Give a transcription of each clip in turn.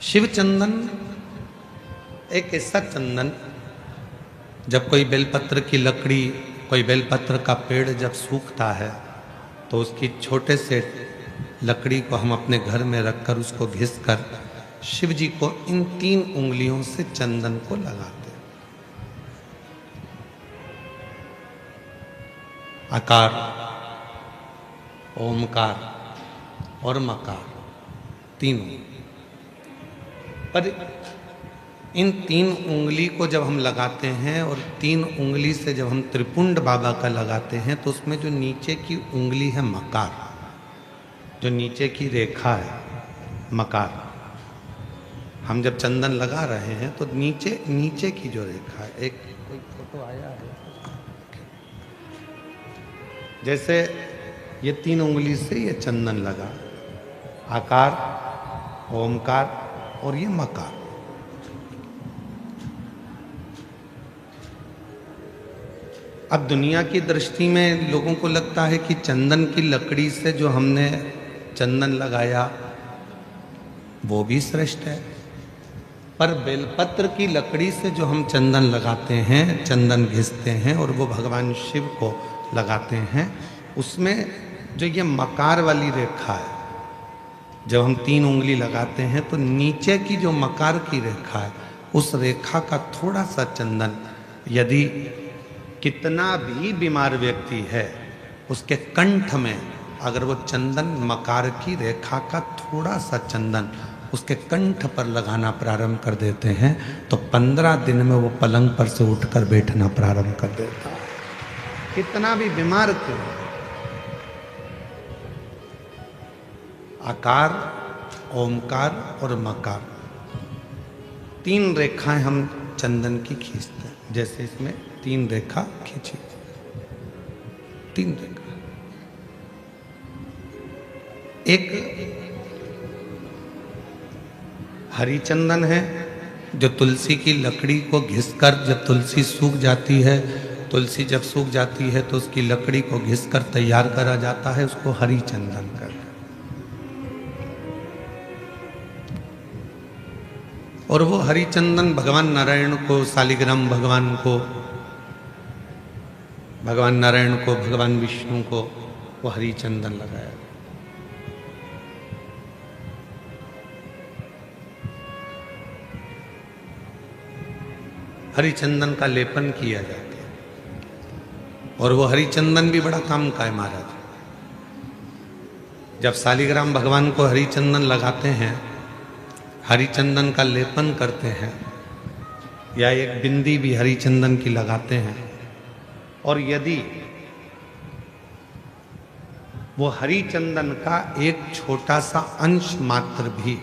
शिव चंदन एक ऐसा चंदन, जब कोई बेलपत्र की लकड़ी, कोई बेलपत्र का पेड़ जब सूखता है तो उसकी छोटे से लकड़ी को हम अपने घर में रखकर उसको घिसकर शिव जी को इन 3 उंगलियों से चंदन को लगाते हैं। आकार, ओमकार और मकार, तीनों। पर इन 3 उंगली को जब हम लगाते हैं और 3 उंगली से जब हम त्रिपुंड बाबा का लगाते हैं तो उसमें जो नीचे की उंगली है मकार, जो नीचे की रेखा है मकार, हम जब चंदन लगा रहे हैं तो नीचे नीचे की जो रेखा है, एक कोई फोटो आया है जैसे ये 3 उंगली से ये चंदन लगा, आकार, ओमकार और ये मकार। अब दुनिया की दृष्टि में लोगों को लगता है कि चंदन की लकड़ी से जो हमने चंदन लगाया वो भी श्रेष्ठ है, पर बेलपत्र की लकड़ी से जो हम चंदन लगाते हैं, चंदन घिसते हैं और वो भगवान शिव को लगाते हैं, उसमें जो ये मकार वाली रेखा है, जब हम 3 उंगली लगाते हैं तो नीचे की जो मकार की रेखा है उस रेखा का थोड़ा सा चंदन, यदि कितना भी बीमार व्यक्ति है उसके कंठ में अगर वो चंदन, मकार की रेखा का थोड़ा सा चंदन उसके कंठ पर लगाना प्रारंभ कर देते हैं तो 15 दिन में वो पलंग पर से उठकर बैठना प्रारंभ कर देता है, कितना भी बीमार क्यों। आकार, ओमकार और मकार, 3 रेखाएं हम चंदन की खींचते हैं। जैसे इसमें 3 रेखा खींची, 3 रेखा। एक हरी चंदन है जो तुलसी की लकड़ी को घिसकर, जब तुलसी सूख जाती है, तुलसी जब सूख जाती है तो उसकी लकड़ी को घिसकर तैयार करा जाता है, उसको हरी चंदन कहते हैं। और वो हरि चंदन भगवान नारायण को, शालिग्राम भगवान को, भगवान नारायण को, भगवान विष्णु को वो हरि चंदन लगाया। हरि चंदन का लेपन किया जाता है और वो हरि चंदन भी बड़ा काम का है महाराज। जब शालिग्राम भगवान को हरि चंदन लगाते हैं, हरि चंदन का लेपन करते हैं, या एक बिंदी भी हरि चंदन की लगाते हैं, और यदि वो हरि चंदन का एक छोटा सा अंश मात्र भी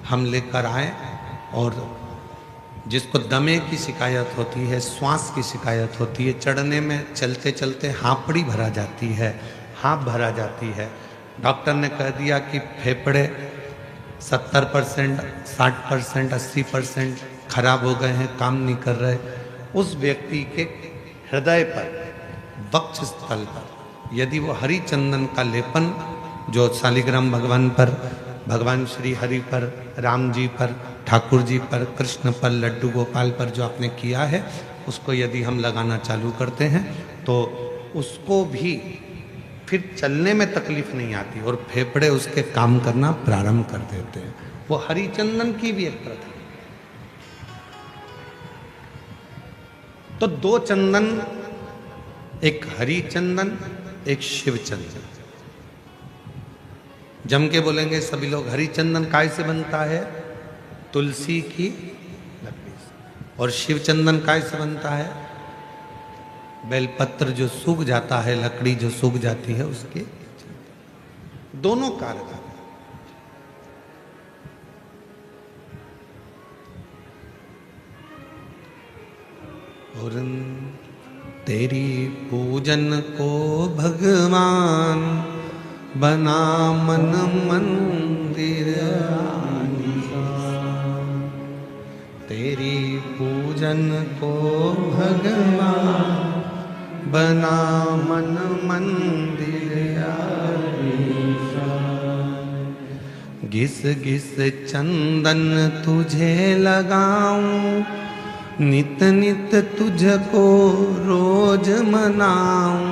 हम लेकर आए, और जिसको दमे की शिकायत होती है, श्वास की शिकायत होती है, चढ़ने में चलते चलते हाँपड़ी भरा जाती है, हाँप भरा जाती है, डॉक्टर ने कह दिया कि फेफड़े 70%, 60%, 80% खराब हो गए हैं, काम नहीं कर रहे, उस व्यक्ति के हृदय पर, वक्ष स्थल पर यदि वो हरि चंदन का लेपन जो शालिग्राम भगवान पर, भगवान श्री हरि पर, राम जी पर, ठाकुर जी पर, कृष्ण पर, लड्डू गोपाल पर जो आपने किया है, उसको यदि हम लगाना चालू करते हैं तो उसको भी फिर चलने में तकलीफ नहीं आती और फेफड़े उसके काम करना प्रारंभ कर देते हैं। वो हरि चंदन की भी एक प्रथा। तो 2 चंदन, एक हरि चंदन, एक शिव चंदन। जम के बोलेंगे सभी लोग, हरि चंदन काय से बनता है? तुलसी की लकड़ी से। और शिव चंदन काय से बनता है? बेलपत्र जो सूख जाता है, लकड़ी जो सूख जाती है उसके। दोनों कारगर। और तेरी पूजन को भगवान बना मन मंदिर, तेरी पूजन को भगवान बना मन मंदिर, घिस घिस चंदन तुझे लगाऊं, नित नित तुझको रोज मनाऊं।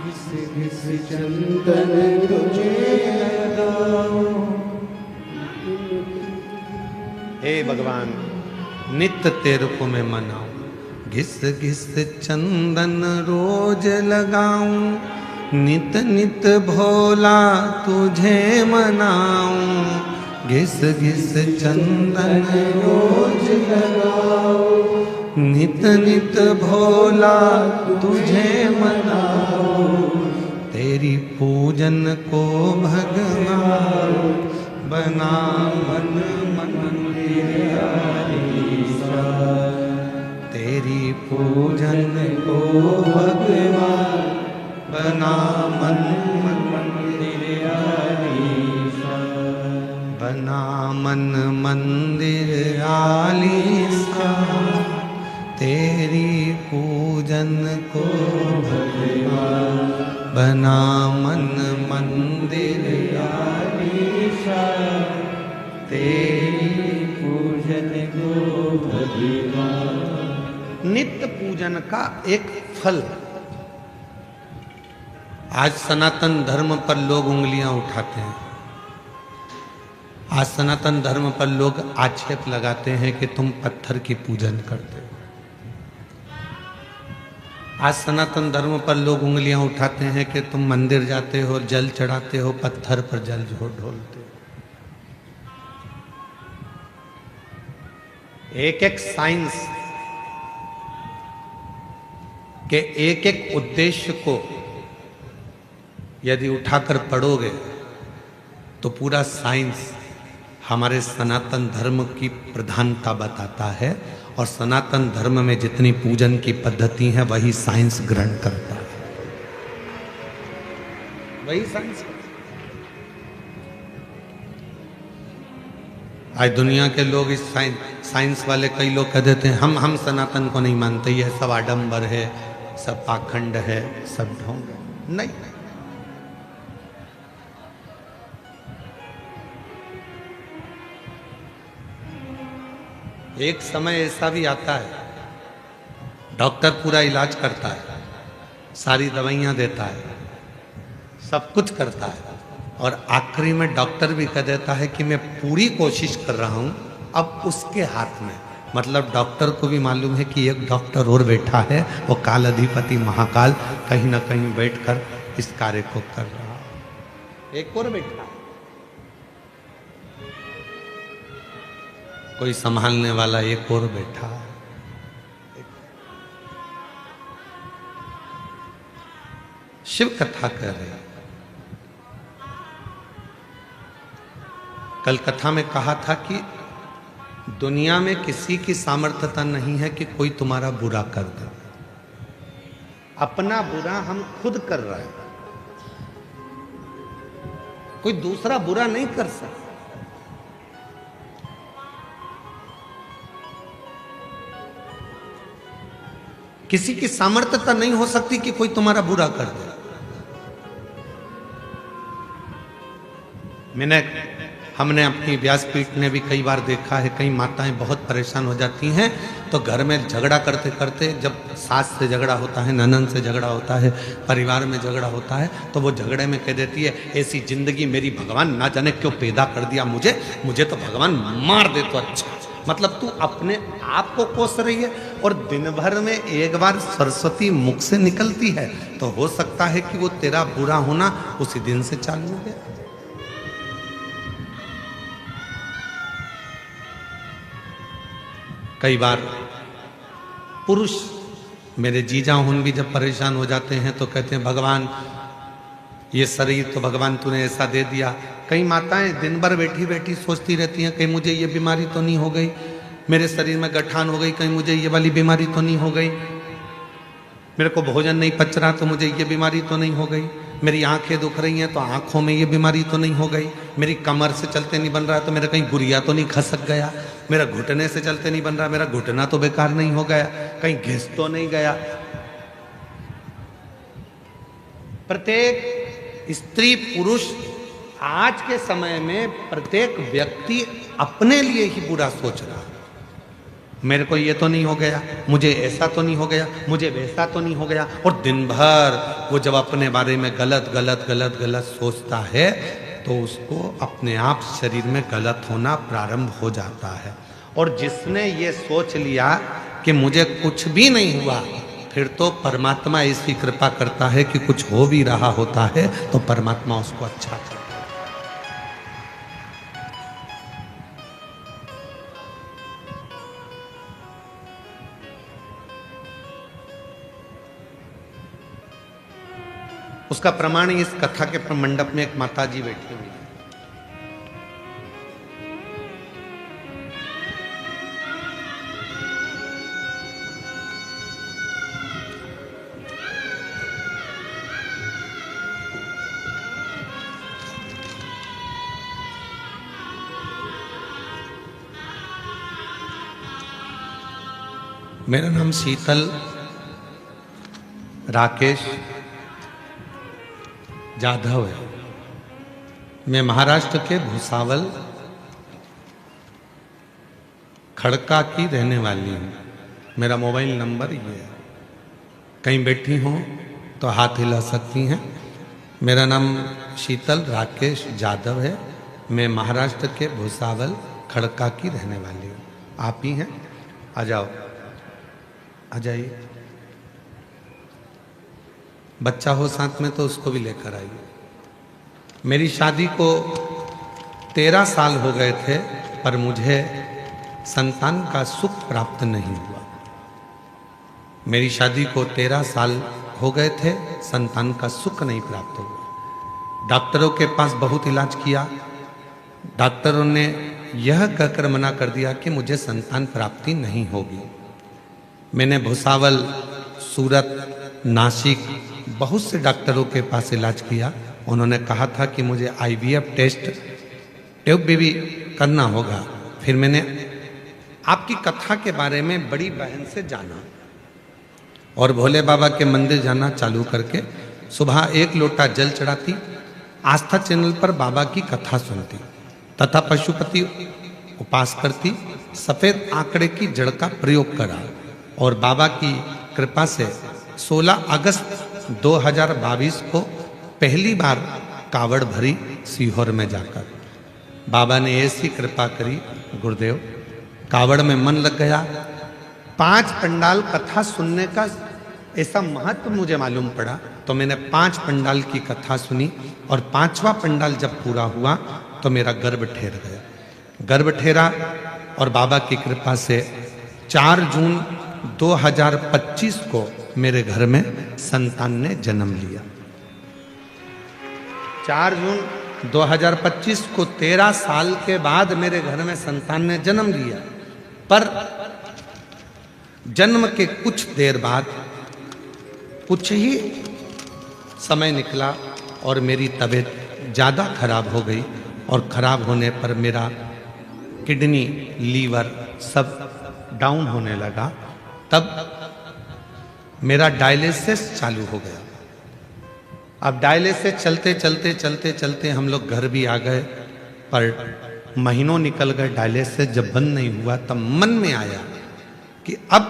घिस घिस चंदन तुझे लगाऊं। हे भगवान नित्य तेरे को मैं मनाऊं। घिस घिस चंदन रोज लगाऊं, नित नित भोला तुझे मनाऊं। घिस घिस चंदन रोज लगाऊं, नित नित भोला तुझे मनाऊं। तेरी पूजन को भगवान बना मन मंदिर आलीसा। तेरी पूजन को भगवान बना मन मंदिर आलीसा। बना मन मंदिर आलीसा। तेरी पूजन को भगवान बना मन मंदिर आलीसा। तेरी पूजन को भगवान। नित्य पूजन का एक फल। आज सनातन धर्म पर लोग उंगलियां उठाते हैं। आज सनातन धर्म पर लोग आक्षेप लगाते हैं कि तुम पत्थर की पूजन करते हो। आज सनातन धर्म पर लोग उंगलियां उठाते हैं कि तुम मंदिर जाते हो, जल चढ़ाते हो, पत्थर पर जल ढोलते हो। एक एक साइंस के एक एक उद्देश्य को यदि उठाकर पढ़ोगे तो पूरा साइंस हमारे सनातन धर्म की प्रधानता बताता है, और सनातन धर्म में जितनी पूजन की पद्धति है वही साइंस ग्रहण करता है। वही साइंस। आज दुनिया के लोग इस साइंस वाले कई लोग कह देते हैं हम सनातन को नहीं मानते, ये सब आडंबर है, सब पाखंड है, सब ढोंग है। नहीं, एक समय ऐसा भी आता है डॉक्टर पूरा इलाज करता है, सारी दवाइयां देता है, सब कुछ करता है, और आखिरी में डॉक्टर भी कह देता है कि मैं पूरी कोशिश कर रहा हूं, अब उसके हाथ में। मतलब डॉक्टर को भी मालूम है कि एक डॉक्टर और बैठा है, वो काल अधिपति महाकाल कहीं ना कहीं बैठकर इस कार्य को कर रहा है। एक और बैठा है, कोई संभालने वाला एक और बैठा है। शिव कथा कर रहे हैं। कल कथा में कहा था कि दुनिया में किसी की सामर्थ्यता नहीं है कि कोई तुम्हारा बुरा कर दे। अपना बुरा हम खुद कर रहे हैं, कोई दूसरा बुरा नहीं कर सकता। किसी की सामर्थ्यता नहीं हो सकती कि कोई तुम्हारा बुरा कर दे। हमने अपनी व्यासपीठ में भी कई बार देखा है, कई माताएं बहुत परेशान हो जाती हैं तो घर में झगड़ा करते करते, जब सास से झगड़ा होता है, ननद से झगड़ा होता है, परिवार में झगड़ा होता है, तो वो झगड़े में कह देती है ऐसी जिंदगी मेरी भगवान ना जाने क्यों पैदा कर दिया, मुझे तो भगवान मार दे तो अच्छा। मतलब तू अपने आप को कोस रही है, और दिन भर में एक बार सरस्वती मुख से निकलती है तो हो सकता है कि वो तेरा बुरा होना उसी दिन से चालू हो गया। कई बार पुरुष, मेरे जीजा हुन भी जब परेशान हो जाते हैं तो कहते हैं भगवान ये शरीर तो भगवान तूने ऐसा दे दिया। कई माताएं दिन भर बैठी बैठी सोचती रहती हैं कहीं मुझे ये बीमारी तो नहीं हो गई, मेरे शरीर में गठान हो गई, कहीं मुझे ये वाली बीमारी तो नहीं हो गई, मेरे को भोजन नहीं पच रहा तो मुझे ये बीमारी तो नहीं हो गई, मेरी आंखें दुख रही हैं तो आंखों में ये बीमारी तो नहीं हो गई, मेरी कमर से चलते नहीं बन रहा तो मेरा कहीं गुरिया तो नहीं खसक गया, मेरा घुटने से चलते नहीं बन रहा, मेरा घुटना तो बेकार नहीं हो गया, कहीं घिस तो नहीं गया। प्रत्येक स्त्री पुरुष आज के समय में प्रत्येक व्यक्ति अपने लिए ही बुरा सोच रहा है। मेरे को ये तो नहीं हो गया, मुझे ऐसा तो नहीं हो गया, मुझे वैसा तो नहीं हो गया। और दिन भर वो जब अपने बारे में गलत गलत गलत गलत सोचता है तो उसको अपने आप शरीर में गलत होना प्रारंभ हो जाता है। और जिसने ये सोच लिया कि मुझे कुछ भी नहीं हुआ, फिर तो परमात्मा ऐसी कृपा करता है कि कुछ हो भी रहा होता है तो परमात्मा उसको अच्छा करता है। उसका प्रमाण इस कथा के मंडप में एक माता जी बैठी हुई है। मेरा नाम शीतल राकेश जाधव है। मैं महाराष्ट्र के भुसावल खड़का की रहने वाली हूँ। मेरा मोबाइल नंबर ये है, कहीं बैठी हो तो हाथ हिला सकती हैं। मेरा नाम शीतल राकेश जाधव है। मैं महाराष्ट्र के भुसावल खड़का की रहने वाली हूँ। आप ही हैं? आ जाओ, आ जाइए। बच्चा हो साथ में तो उसको भी लेकर आइए। मेरी शादी को 13 साल हो गए थे, पर मुझे संतान का सुख प्राप्त नहीं हुआ। मेरी शादी को 13 साल हो गए थे, संतान का सुख नहीं प्राप्त हुआ। डॉक्टरों के पास बहुत इलाज किया। डॉक्टरों ने यह कहकर मना कर दिया कि मुझे संतान प्राप्ति नहीं होगी। मैंने भुसावल, सूरत, नासिक बहुत से डॉक्टरों के पास इलाज किया। उन्होंने कहा था कि मुझे IVF टेस्ट ट्यूब भी करना होगा। फिर मैंने आपकी कथा के बारे में बड़ी बहन से जाना और भोले बाबा के मंदिर जाना चालू करके सुबह 1 लोटा जल चढ़ाती, आस्था चैनल पर बाबा की कथा सुनती तथा पशुपति उपास करती, सफेद आंकड़े की जड़ का प्रयोग करा और बाबा की कृपा से 16 अगस्त 2022 को पहली बार कावड़ भरी सीहोर में जाकर। बाबा ने ऐसी कृपा करी गुरुदेव, कावड़ में मन लग गया। 5 पंडाल कथा सुनने का ऐसा महत्व मुझे मालूम पड़ा तो मैंने 5 पंडाल की कथा सुनी और 5वां पंडाल जब पूरा हुआ तो मेरा गर्भ ठहर गया। गर्भ ठहरा और बाबा की कृपा से 4 जून 2025 को मेरे घर में संतान ने जन्म लिया। 4 जून 2025 को 13 साल के बाद मेरे घर में संतान ने जन्म लिया। पर जन्म के कुछ देर बाद कुछ ही समय निकला और मेरी तबीयत ज़्यादा खराब हो गई और खराब होने पर मेरा किडनी, लीवर सब डाउन होने लगा। तब मेरा डायलिसिस चालू हो गया। अब डायलिसिस चलते चलते चलते चलते हम लोग घर भी आ गए, पर महीनों निकल गए। डायलिसिस जब बंद नहीं हुआ तब मन में आया कि अब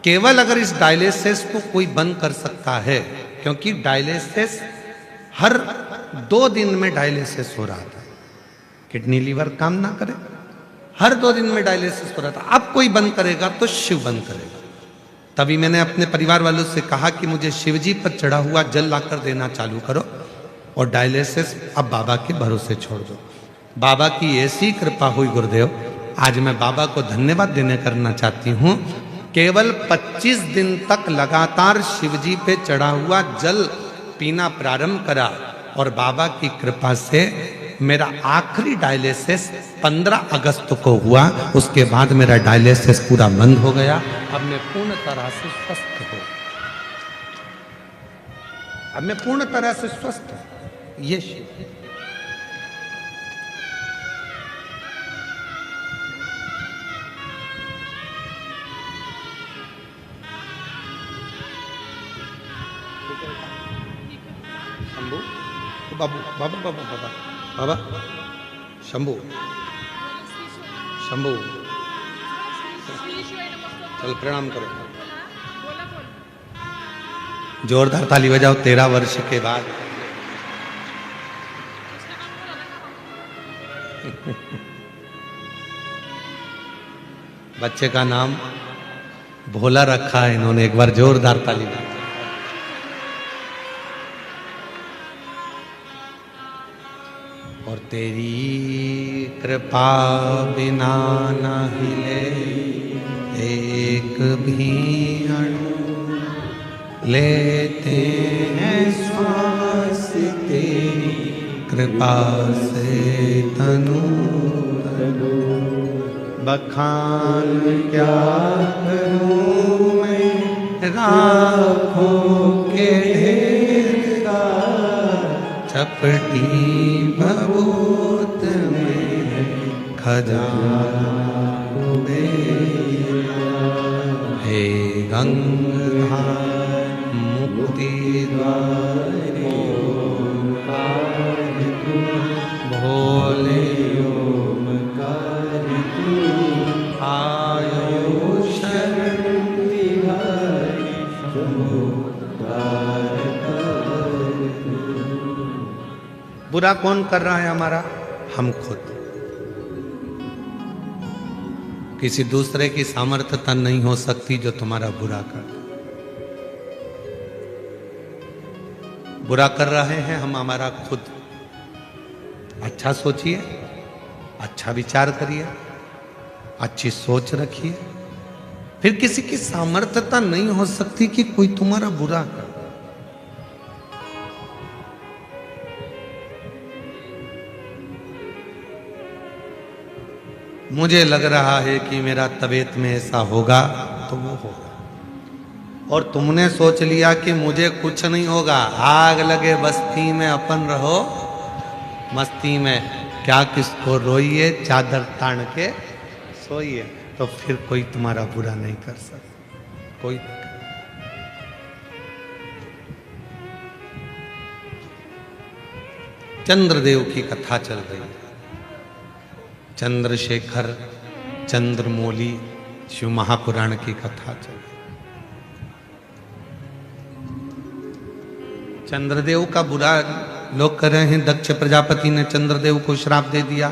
केवल अगर इस डायलिसिस को कोई बंद कर सकता है, क्योंकि डायलिसिस हर 2 दिन में डायलिसिस हो रहा था। किडनी लीवर काम ना करे, हर 2 दिन में डायलिसिस हो रहा था। अब कोई बंद करेगा तो शिव बंद करेगा। तभी मैंने अपने परिवार वालों से कहा कि मुझे शिवजी पर चढ़ा हुआ जल लाकर देना चालू करो और डायलिसिस अब बाबा के भरोसे छोड़ दो। बाबा की ऐसी कृपा हुई गुरुदेव, आज मैं बाबा को धन्यवाद देने करना चाहती हूँ। केवल 25 दिन तक लगातार शिवजी पे चढ़ा हुआ जल पीना प्रारंभ करा और बाबा की कृपा से मेरा आखिरी डायलिसिस 15 अगस्त को हुआ। उसके बाद मेरा डायलिसिस पूरा बंद हो गया। अब मैं पूर्ण तरह से स्वस्थ हूँ। अब मैं पूर्ण तरह से स्वस्थ हूँ। ये शिव शंभू बाबू बाबू बाबू बाबा बाबा शंभू शंभू चल प्रणाम करो, जोरदार ताली बजाओ 13 वर्ष के बाद। बच्चे का नाम भोला रखा है इन्होंने, एक बार जोरदार ताली बजाओ। और तेरी कृपा बिना न हिले एक भी अणु, लेते हैं श्वास तेरी कृपा से तनु तनु। बखान क्या करूं मैं राखों के ढेर का, चपटी भभूत में खजाना हे गंगाधर मुक्ति द्वार भोले आयो शरण तिहारी बुरा कौन कर रहा है हमारा? हम खुद। किसी दूसरे की सामर्थ्यता नहीं हो सकती जो तुम्हारा बुरा कर। बुरा कर रहे हैं हम हमारा खुद। अच्छा सोचिए, अच्छा विचार करिए, अच्छी सोच रखिए, फिर किसी की सामर्थ्यता नहीं हो सकती कि कोई तुम्हारा बुरा कर। मुझे लग रहा है कि मेरा तबीयत में ऐसा होगा तो वो होगा, और तुमने सोच लिया कि मुझे कुछ नहीं होगा, आग लगे बस्ती में अपन रहो मस्ती में, क्या किसको रोइए चादर तान के सोइए, तो फिर कोई तुम्हारा बुरा नहीं कर सकता, कोई नहीं। चंद्रदेव की कथा चल रही है। चंद्रशेखर चंद्रमौली शिव महापुराण की कथा चल रही। चंद्रदेव का बुरा लोग कर रहे हैं। दक्ष प्रजापति ने चंद्रदेव को श्राप दे दिया।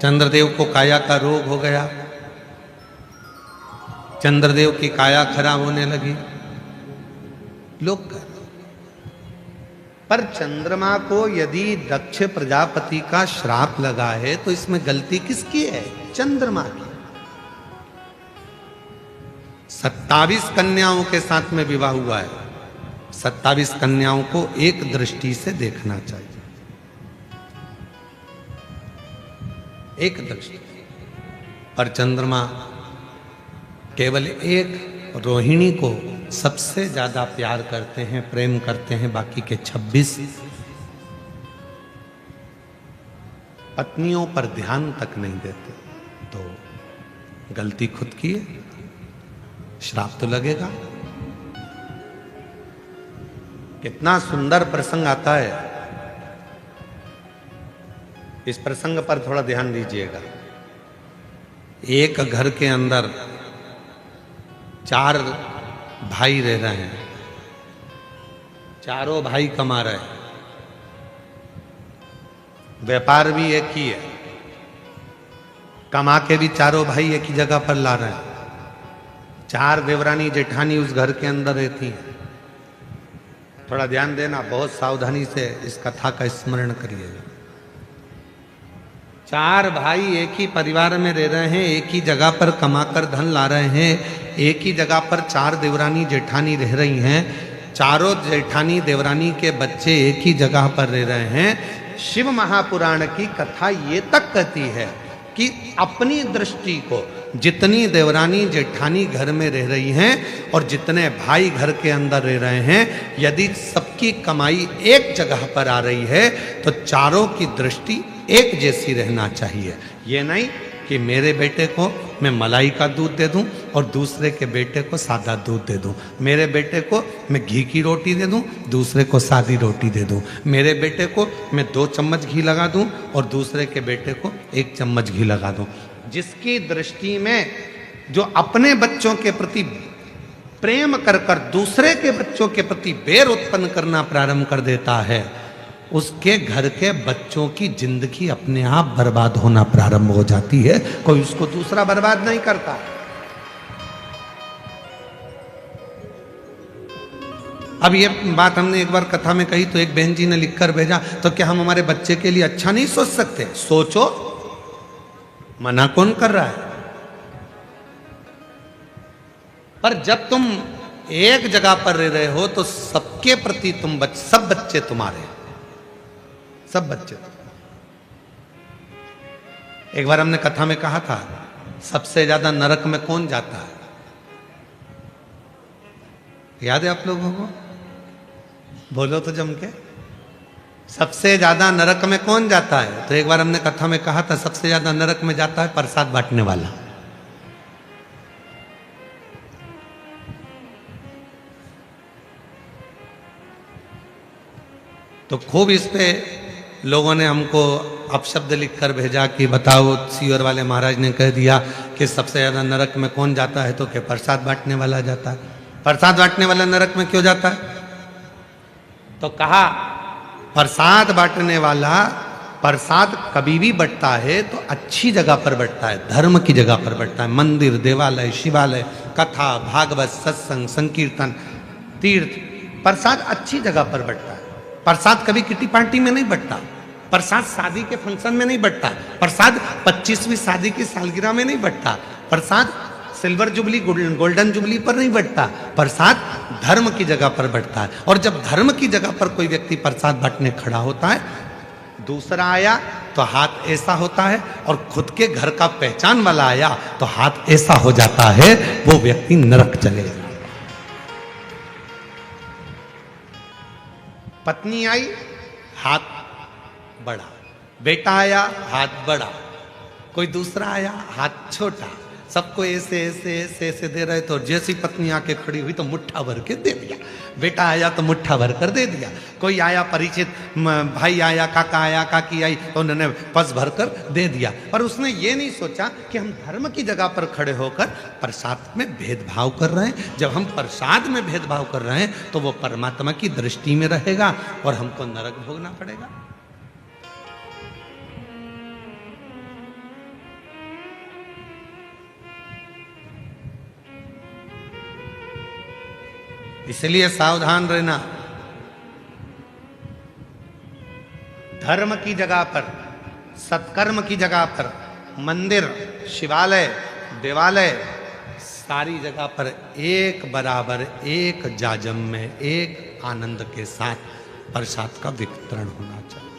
चंद्रदेव को काया का रोग हो गया। चंद्रदेव की काया खराब होने लगी। लोग कर, पर चंद्रमा को यदि दक्ष प्रजापति का श्राप लगा है तो इसमें गलती किसकी है? चंद्रमा की। 27 कन्याओं के साथ में विवाह हुआ है। 27 कन्याओं को एक दृष्टि से देखना चाहिए, एक दृष्टि। पर चंद्रमा केवल एक रोहिणी को सबसे ज्यादा प्यार करते हैं, प्रेम करते हैं, बाकी के 26 पत्नियों पर ध्यान तक नहीं देते। तो गलती खुद की है, श्राप तो लगेगा। कितना सुंदर प्रसंग आता है, इस प्रसंग पर थोड़ा ध्यान दीजिएगा। एक घर के अंदर 4 भाई रह रहे हैं। चारों भाई कमा रहे हैं, व्यापार भी एक ही है, कमा के भी चारों भाई एक ही जगह पर ला रहे हैं। 4 देवरानी जेठानी उस घर के अंदर रहती हैं। थोड़ा ध्यान देना, बहुत सावधानी से इस कथा का स्मरण करिएगा। 4 भाई एक ही परिवार में रह रहे हैं, एक ही जगह पर कमाकर धन ला रहे हैं, एक ही जगह पर 4 देवरानी जेठानी रह रही हैं। चारों जेठानी देवरानी के बच्चे एक ही जगह पर रह रहे हैं। शिव महापुराण की कथा ये तक कहती है कि अपनी दृष्टि को जितनी देवरानी जेठानी घर में रह रही हैं और जितने भाई घर के अंदर रह रहे हैं, यदि सबकी कमाई एक जगह पर आ रही है तो चारों की दृष्टि एक जैसी रहना चाहिए। ये नहीं कि मेरे बेटे को मैं मलाई का दूध दे दूं और दूसरे के बेटे को सादा दूध दे दूं, मेरे बेटे को मैं घी की रोटी दे दूं, दूसरे को सादी रोटी दे दूं, मेरे बेटे को मैं 2 चम्मच घी लगा दूं और दूसरे के बेटे को 1 चम्मच घी लगा दूं। जिसकी दृष्टि में जो अपने बच्चों के प्रति प्रेम कर कर दूसरे के बच्चों के प्रति बैर उत्पन्न करना प्रारंभ कर देता है, उसके घर के बच्चों की जिंदगी अपने आप बर्बाद होना प्रारंभ हो जाती है। कोई उसको दूसरा बर्बाद नहीं करता। अब ये बात हमने एक बार कथा में कही तो एक बहन जी ने लिखकर भेजा, तो क्या हम हमारे बच्चे के लिए अच्छा नहीं सोच सकते? सोचो, मना कौन कर रहा है? पर जब तुम एक जगह पर रह रहे हो तो सबके प्रति सब बच्चे तुम्हारे, सब बच्चे। एक बार हमने कथा में कहा था, सबसे ज्यादा नरक में कौन जाता है? याद है आप लोगों को? बोलो तो जम के। सबसे ज्यादा नरक में कौन जाता है? तो एक बार हमने कथा में कहा था, सबसे ज्यादा नरक में जाता है प्रसाद बांटने वाला। तो खूब इस पे लोगों ने हमको अपशब्द लिखकर भेजा कि बताओ, सीवर वाले महाराज ने कह दिया कि सबसे ज्यादा नरक में कौन जाता है, तो क्या प्रसाद बांटने वाला जाता है। प्रसाद बांटने वाला नरक में क्यों जाता है? तो कहा प्रसाद बांटने वाला प्रसाद कभी भी बंटता है तो अच्छी जगह पर बंटता है, धर्म की जगह पर बंटता है। मंदिर, देवालय, शिवालय, कथा, भागवत, सत्संग, संकीर्तन, तीर्थ, प्रसाद अच्छी जगह पर बंटता है। प्रसाद कभी किटी पार्टी में नहीं बंटता, प्रसाद शादी के फंक्शन में नहीं बंटता, प्रसाद 25वीं शादी की सालगिरह में नहीं बंटता, प्रसाद सिल्वर जुबली, गोल्डन जुबली पर नहीं बंटता, प्रसाद धर्म की जगह पर बंटता है। और जब धर्म की जगह पर कोई व्यक्ति प्रसाद बांटने खड़ा होता है, दूसरा आया तो हाथ ऐसा होता है, और खुद के घर का पहचान वाला आया तो हाथ ऐसा हो जाता है, वो व्यक्ति नरक चलेगा। पत्नी आई, हाथ बड़ा, बेटा आया, हाथ बड़ा, कोई दूसरा आया, हाथ छोटा, सबको ऐसे ऐसे ऐसे ऐसे दे रहे। तो जैसी पत्नी आके खड़ी हुई तो मुट्ठा भर के दे दिया, बेटा आया तो मुट्ठा भर कर दे दिया, कोई आया परिचित भाई आया, काका आया, काकी आई, तो उन्होंने पस भर कर दे दिया। पर उसने ये नहीं सोचा कि हम धर्म की जगह पर खड़े होकर प्रसाद में भेदभाव कर रहे हैं। जब हम प्रसाद में भेदभाव कर रहे हैं तो वो परमात्मा की दृष्टि में रहेगा और हमको नरक भोगना पड़ेगा। इसलिए सावधान रहना। धर्म की जगह पर, सत्कर्म की जगह पर, मंदिर, शिवालय, देवालय, सारी जगह पर एक बराबर, एक जाजम में, एक आनंद के साथ प्रसाद का वितरण होना चाहिए।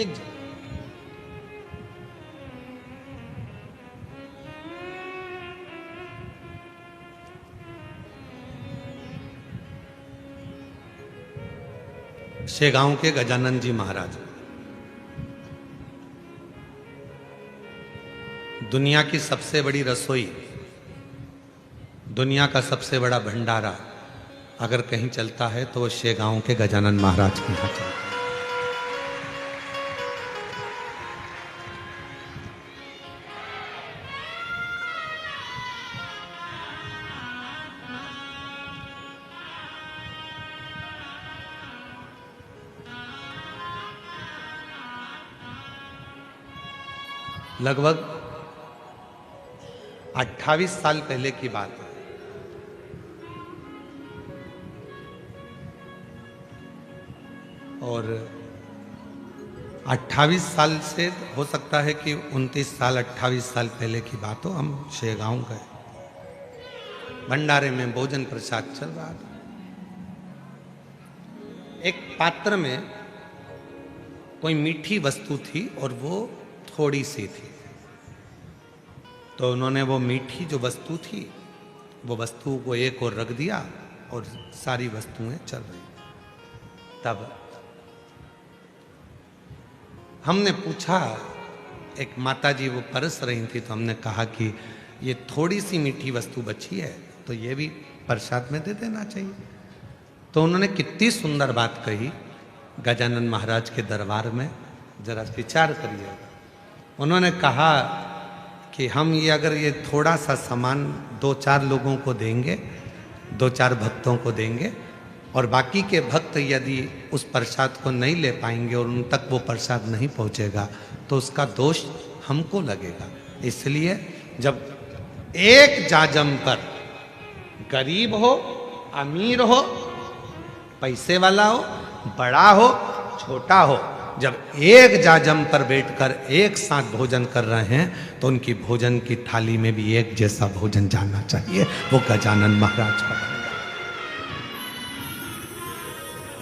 एक जगह शेगांव के गजानन जी महाराज, दुनिया की सबसे बड़ी रसोई, दुनिया का सबसे बड़ा भंडारा अगर कहीं चलता है तो वो शेगांव के गजानन महाराज के यहाँ चलता है। लगभग 28 साल पहले की बात है। और 28 साल से हो सकता है कि 29 साल 28 साल पहले की बात हो। हम शेगांव गए, भंडारे में भोजन प्रसाद चल रहा था। एक पात्र में कोई मीठी वस्तु थी और वो थोड़ी सी थी। तो उन्होंने वो मीठी जो वस्तु थी, वो वस्तु को एक और रख दिया और सारी वस्तुएं चल रही। तब हमने पूछा, एक माता जी वो परस रही थी, तो हमने कहा कि ये थोड़ी सी मीठी वस्तु बची है तो ये भी प्रसाद में दे देना चाहिए। तो उन्होंने कितनी सुंदर बात कही गजानन महाराज के दरबार में, जरा विचार करिए। उन्होंने कहा कि हम ये अगर ये थोड़ा सा सामान 2-4 लोगों को देंगे, 2-4 भक्तों को देंगे, और बाकी के भक्त यदि उस प्रसाद को नहीं ले पाएंगे और उन तक वो प्रसाद नहीं पहुंचेगा तो उसका दोष हमको लगेगा। इसलिए जब एक जाजम पर गरीब हो, अमीर हो, पैसे वाला हो, बड़ा हो, छोटा हो, जब एक जाजम पर बैठकर एक साथ भोजन कर रहे हैं तो उनकी भोजन की थाली में भी एक जैसा भोजन जाना चाहिए। वो गजानन महाराज का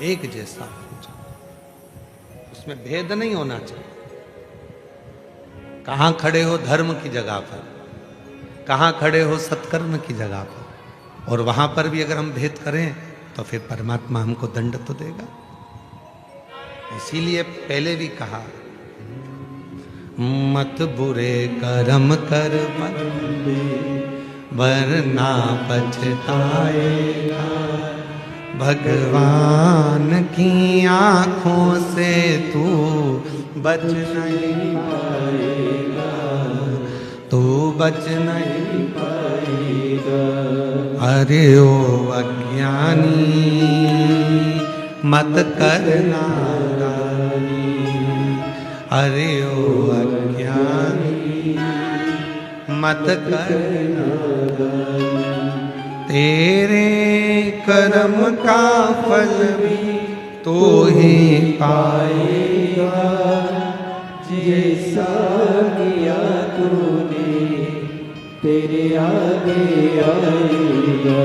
एक जैसा भोजन, उसमें भेद नहीं होना चाहिए। कहां खड़े हो धर्म की जगह पर, कहां खड़े हो सत्कर्म की जगह पर, और वहां पर भी अगर हम भेद करें तो फिर परमात्मा हमको दंड तो देगा। इसीलिए पहले भी कहा, मत बुरे कर्म कर बंदे वरना पछताएगा, भगवान की आंखों से तू बच नहीं पाएगा, तू बच नहीं पाएगा। अरे ओ अज्ञानी मत करना नादानी, अरे ओ अज्ञानी मत करना नादानी, तेरे कर्म का फल भी तो ही पाएगा, जैसा किया तूने तेरे आगे आएगा।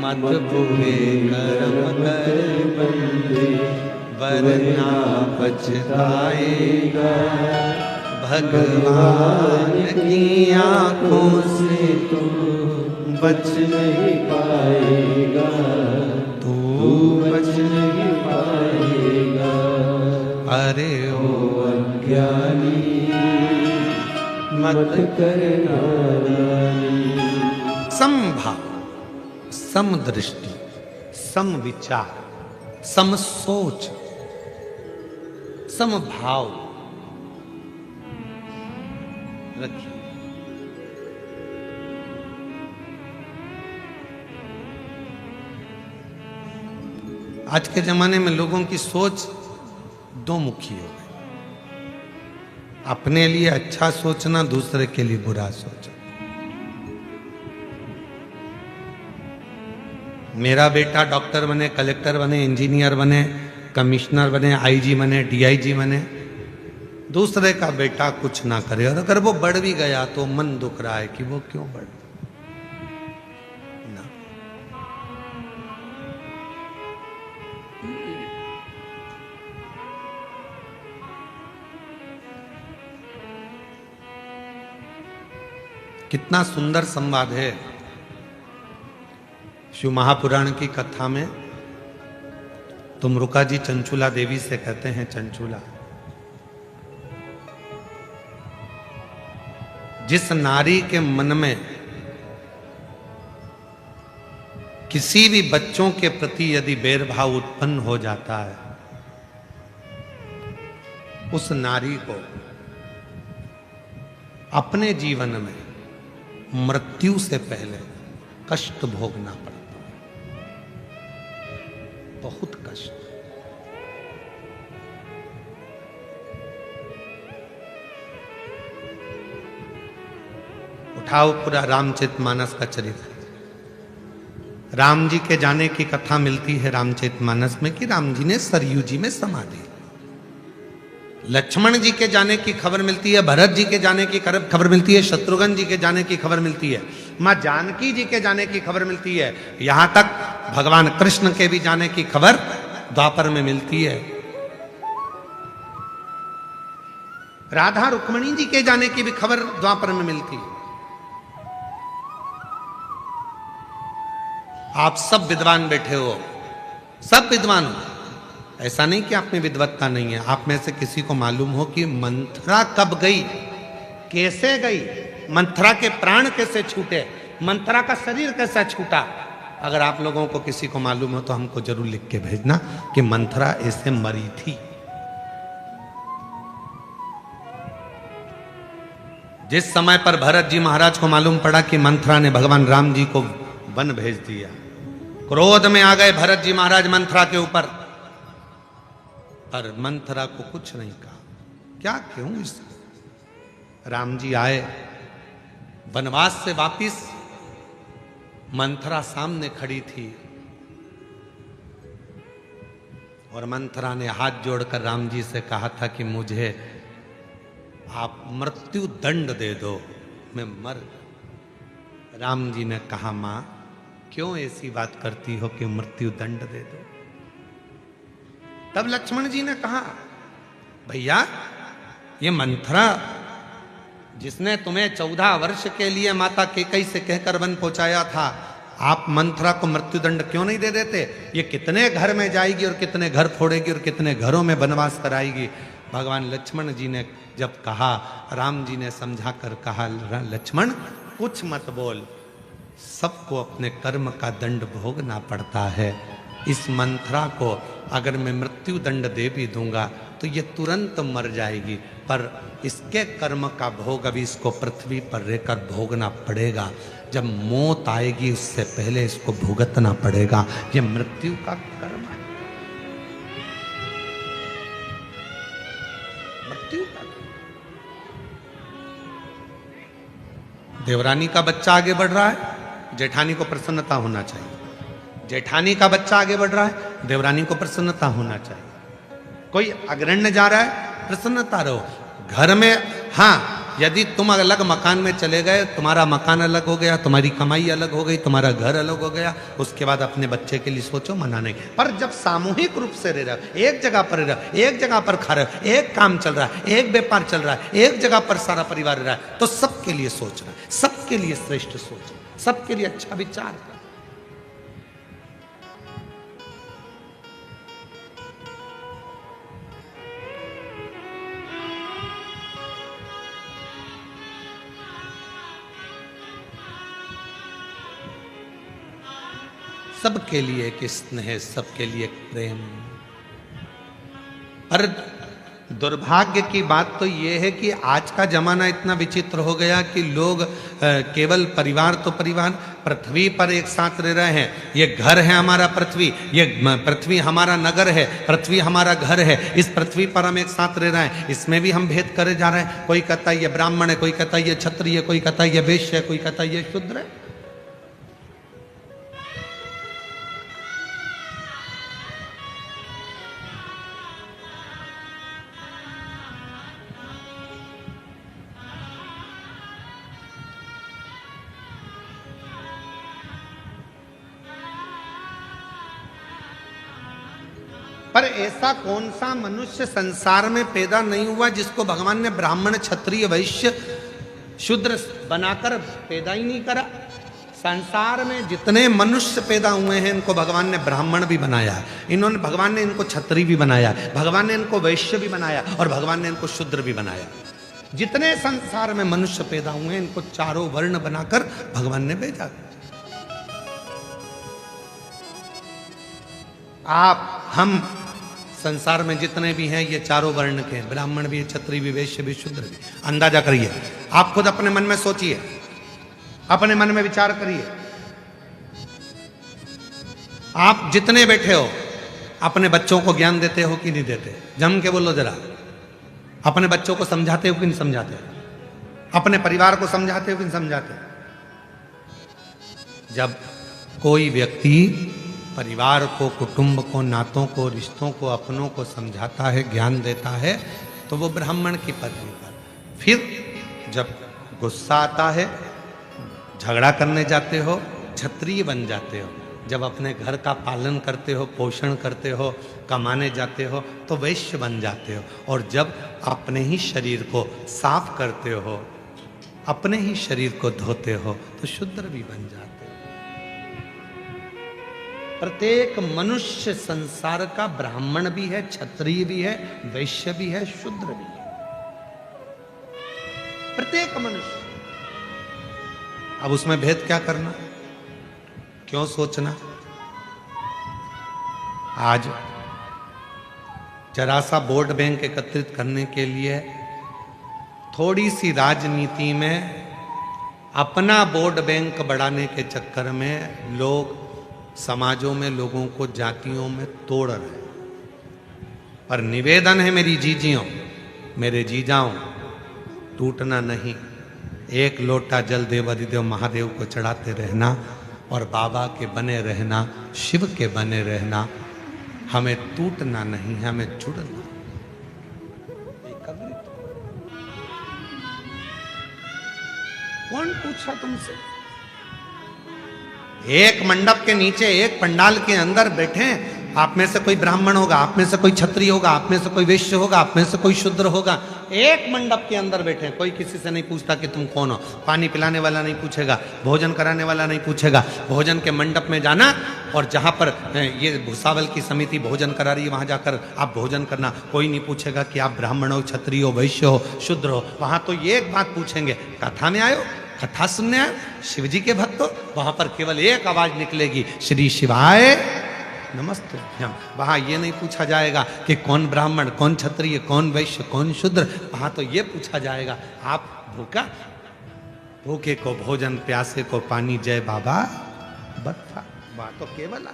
मत बुरे कर्म कर बंदे वरना पछताएगा, भगवान की आंखों से तू बच नहीं पाएगा, तू बच नहीं पाएगा। अरे ओ अज्ञानी मत करना नादानी। समभाव, समदृष्टि, समविचार, समसोच, समभाव रखिए। आज के जमाने में लोगों की सोच दो मुखी हो गई, अपने लिए अच्छा सोचना, दूसरे के लिए बुरा सोचना। मेरा बेटा डॉक्टर बने, कलेक्टर बने, इंजीनियर बने, कमिश्नर बने, आईजी बने, डीआईजी बने, दूसरे का बेटा कुछ ना करे, और अगर वो बढ़ भी गया तो मन दुख रहा है कि वो क्यों बढ़ ना। कितना सुंदर संवाद है शिव महापुराण की कथा में। तुम रुका जी चंचुला देवी से कहते हैं, चंचुला, जिस नारी के मन में किसी भी बच्चों के प्रति यदि बैरभाव उत्पन्न हो जाता है, उस नारी को अपने जीवन में मृत्यु से पहले कष्ट भोगना पड़ता है, बहुत कष्ट। उठाओ पूरा रामचरितमानस का चरित्र। राम जी के जाने की कथा मिलती है रामचरितमानस में कि राम जी ने सरयू जी में समाधि। लक्ष्मण जी के जाने की खबर मिलती है, भरत जी के जाने की खबर मिलती है, शत्रुघ्न जी के जाने की खबर मिलती है, मां जानकी जी के जाने की खबर मिलती है, यहां तक भगवान कृष्ण के भी जाने की खबर द्वापर में मिलती है। राधा रुक्मणी जी के जाने की भी खबर द्वापर में मिलती है। आप सब विद्वान बैठे हो, सब विद्वान हो, ऐसा नहीं कि आप में विद्वत्ता नहीं है, आप में से किसी को मालूम हो कि मंथरा कब गई, कैसे गई, मंथरा के प्राण कैसे छूटे, मंथरा का शरीर कैसा छूटा। अगर आप लोगों को किसी को मालूम हो तो हमको जरूर लिख के भेजना कि मंथरा ऐसे मरी थी। जिस समय पर भरत जी महाराज को मालूम पड़ा कि मंथरा ने भगवान राम जी को वन भेज दिया, क्रोध में आ गए भरत जी महाराज मंथरा के ऊपर, पर मंथरा को कुछ नहीं कहा। क्या क्यों इस राम जी आए वनवास से वापिस, मंथरा सामने खड़ी थी और मंथरा ने हाथ जोड़कर राम जी से कहा था कि मुझे आप मृत्यु दंड दे दो, मैं मर। राम जी ने कहा, मां क्यों ऐसी बात करती हो कि मृत्यु दंड दे दो। तब लक्ष्मण जी ने कहा, भैया ये मंथरा जिसने तुम्हें 14 वर्ष के लिए माता कैकेयी से कहकर वन पहुंचाया था, आप मंथरा को मृत्युदंड क्यों नहीं दे देते। ये कितने घर में जाएगी और कितने घर फोड़ेगी और कितने घरों में वनवास कराएगी। भगवान लक्ष्मण जी ने जब कहा, राम जी ने समझा कर कहा, लक्ष्मण कुछ मत बोल, सबको अपने कर्म का दंड भोगना पड़ता है। इस मंथरा को अगर मैं मृत्यु दंड दे भी दूंगा तो ये तुरंत मर जाएगी, पर इसके कर्म का भोग अभी इसको पृथ्वी पर रहकर भोगना पड़ेगा। जब मौत आएगी उससे पहले इसको भुगतना पड़ेगा। ये मृत्यु का कर्म है, मृत्यु का। देवरानी का बच्चा आगे बढ़ रहा है, जेठानी को प्रसन्नता होना चाहिए। जेठानी का बच्चा आगे बढ़ रहा है, देवरानी को प्रसन्नता होना चाहिए। कोई अग्रण्य जा रहा है, प्रसन्नता रहो। घर में हाँ, यदि तुम अलग मकान में चले गए, तुम्हारा मकान अलग हो गया, तुम्हारी कमाई अलग हो गई, तुम्हारा घर अलग हो गया, उसके बाद अपने बच्चे के लिए सोचो, मना नहीं। पर जब सामूहिक रूप से रह रहे हो, एक जगह पर रह रहे हो, एक जगह पर खा रहे हो, एक काम चल रहा है, एक व्यापार चल रहा है, एक जगह पर सारा परिवार रह रहा है, तो सबके लिए सोचना है, सबके लिए श्रेष्ठ सोचना, सबके लिए अच्छा विचार करना। सबके लिए एक स्नेह, सबके लिए एक प्रेम। पर दुर्भाग्य की बात तो यह है कि आज का जमाना इतना विचित्र हो गया कि लोग केवल परिवार तो परिवार, पृथ्वी पर एक साथ रह रहे हैं। ये घर है हमारा पृथ्वी, ये पृथ्वी हमारा नगर है, पृथ्वी हमारा घर है, इस पृथ्वी पर हम एक साथ रह रहे हैं। इसमें भी हम भेद करे जा रहे हैं। कोई कहता है ये ब्राह्मण है, कोई कहता है ये क्षत्रिय है, कोई कहता है ये वैश्य है, कोई कहता है ये शूद्र है। पर ऐसा कौन सा मनुष्य संसार में पैदा नहीं हुआ जिसको भगवान ने ब्राह्मण, क्षत्रिय, वैश्य, शूद्र बनाकर पैदा ही नहीं करा। संसार में जितने मनुष्य पैदा हुए हैं इनको भगवान ने ब्राह्मण भी बनाया है, इन्होंने भगवान ने इनको क्षत्रिय भी बनाया, भगवान ने इनको वैश्य भी बनाया और भगवान ने इनको शूद्र भी बनाया। जितने संसार में मनुष्य पैदा हुए हैं इनको चारों वर्ण बनाकर भगवान ने भेजा। आप हम संसार में जितने भी हैं ये चारों वर्ण के हैं, ब्राह्मण भी, क्षत्रिय भी, वैश्य भी, शूद्र भी। अंदाजा करिए, आप खुद अपने मन में सोचिए, अपने मन में विचार करिए। आप जितने बैठे हो अपने बच्चों को ज्ञान देते हो कि नहीं देते? जम के बोलो जरा। अपने बच्चों को समझाते हो कि नहीं समझाते? अपने परिवार को समझाते हो कि नहीं समझाते? जब कोई व्यक्ति परिवार को, कुटुंब को, नातों को, रिश्तों को, अपनों को समझाता है, ज्ञान देता है, तो वो ब्राह्मण की पदवी पर। फिर जब गुस्सा आता है, झगड़ा करने जाते हो, क्षत्रिय बन जाते हो। जब अपने घर का पालन करते हो, पोषण करते हो, कमाने जाते हो, तो वैश्य बन जाते हो। और जब अपने ही शरीर को साफ करते हो, अपने ही शरीर को धोते हो, तो शूद्र भी बन जाते हो। प्रत्येक मनुष्य संसार का ब्राह्मण भी है, क्षत्रिय भी है, वैश्य भी है, शूद्र भी है, प्रत्येक मनुष्य। अब उसमें भेद क्या करना, क्यों सोचना? आज जरा सा वोट बैंक एकत्रित करने के लिए थोड़ी सी राजनीति में अपना वोट बैंक बढ़ाने के चक्कर में लोग समाजों में लोगों को जातियों में तोड़ रहे हैं। पर निवेदन है मेरी जीजियों, मेरे जीजाओं, टूटना नहीं। एक लोटा जल देवाधिदेव महादेव को चढ़ाते रहना और बाबा के बने रहना, शिव के बने रहना। हमें टूटना नहीं, हमें जुड़ना। कौन पूछा तुमसे? एक मंडप के नीचे, एक पंडाल के अंदर बैठे, आप में से कोई ब्राह्मण होगा, आप में से कोई क्षत्रिय होगा, आप में से कोई वैश्य होगा, आप में से कोई शूद्र होगा। एक मंडप के अंदर बैठे, कोई किसी से नहीं पूछता कि तुम कौन हो। पानी पिलाने वाला नहीं पूछेगा, भोजन कराने वाला नहीं पूछेगा। भोजन के मंडप में जाना और जहां पर ये भुसावल की समिति भोजन करा रही है वहां जाकर आप भोजन करना। कोई नहीं पूछेगा कि आप ब्राह्मण हो, क्षत्रिय हो, वैश्य हो, शूद्र हो। वहां तो ये एक बात पूछेंगे, कथा में आयो, कथा सुनने आए, शिव जी के भक्त हो। वहां पर केवल एक आवाज निकलेगी, श्री शिवाय नमस्ते। वहां ये नहीं पूछा जाएगा कि कौन ब्राह्मण, कौन क्षत्रिय, कौन वैश्य, कौन शूद्र। वहां तो ये पूछा जाएगा, आप भूखा? भूखे को भोजन, प्यासे को पानी, जय बाबा बत्ता। बात तो केवल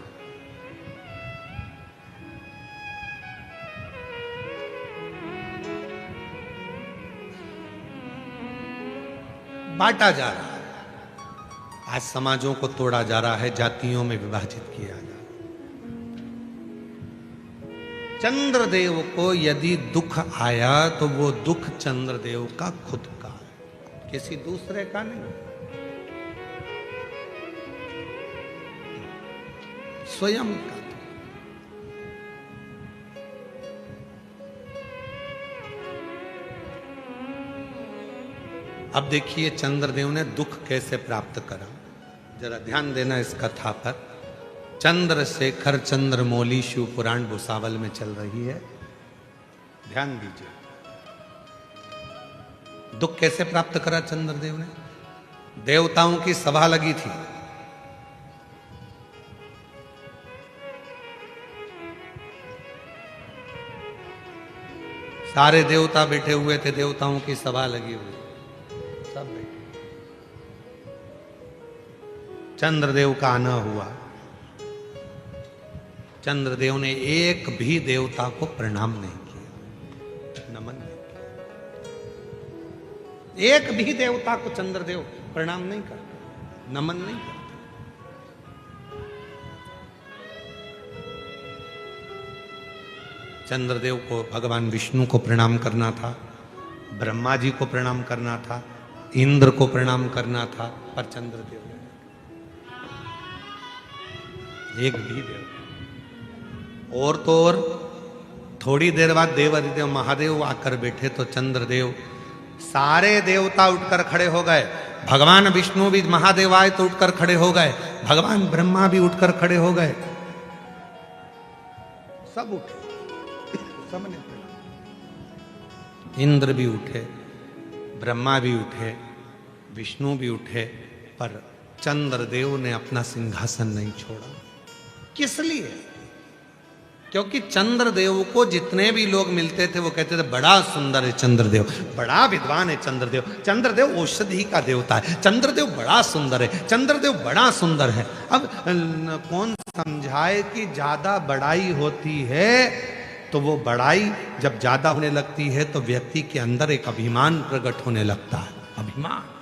बांटा जा रहा है। आज समाजों को तोड़ा जा रहा है, जातियों में विभाजित किया जा रहा है। चंद्रदेव को यदि दुख आया तो वो दुख चंद्रदेव का खुद का है, किसी दूसरे का नहीं, स्वयं का। अब देखिए चंद्रदेव ने दुख कैसे प्राप्त करा, जरा ध्यान देना इस कथा पर। चंद्रशेखर चंद्रमौली शिव पुराण भुसावल में चल रही है, ध्यान दीजिए। दुख कैसे प्राप्त करा चंद्रदेव ने? देवताओं की सभा लगी थी, सारे देवता बैठे हुए थे, देवताओं की सभा लगी हुई, सब बैठे। चंद्रदेव का आना हुआ। चंद्रदेव ने एक भी देवता को प्रणाम नहीं किया, नमन नहीं किया। एक भी देवता को चंद्रदेव प्रणाम नहीं करते, नमन नहीं करते। चंद्रदेव को भगवान विष्णु को प्रणाम करना था, ब्रह्मा जी को प्रणाम करना था, इंद्र को प्रणाम करना था, पर चंद्रदेव ने एक भी देव। और तो और थोड़ी देर बाद देवाधिदेव महादेव आकर बैठे तो चंद्रदेव, सारे देवता उठकर खड़े हो गए। भगवान विष्णु भी महादेव आए तो उठकर खड़े हो गए, भगवान ब्रह्मा भी उठकर खड़े हो गए, सब उठे, सबने। इंद्र भी उठे, ब्रह्मा भी उठे, विष्णु भी उठे, पर चंद्रदेव ने अपना सिंहासन नहीं छोड़ा। किस लिए? क्योंकि चंद्रदेव को जितने भी लोग मिलते थे वो कहते थे बड़ा सुंदर है चंद्रदेव, बड़ा विद्वान है चंद्रदेव, चंद्रदेव औषधि का देवता है, चंद्रदेव बड़ा सुंदर है, चंद्रदेव बड़ा सुंदर है। अब कौन समझाए कि ज्यादा बड़ाई होती है तो वो बड़ाई जब ज्यादा होने लगती है तो व्यक्ति के अंदर एक अभिमान प्रकट होने लगता है, अभिमान।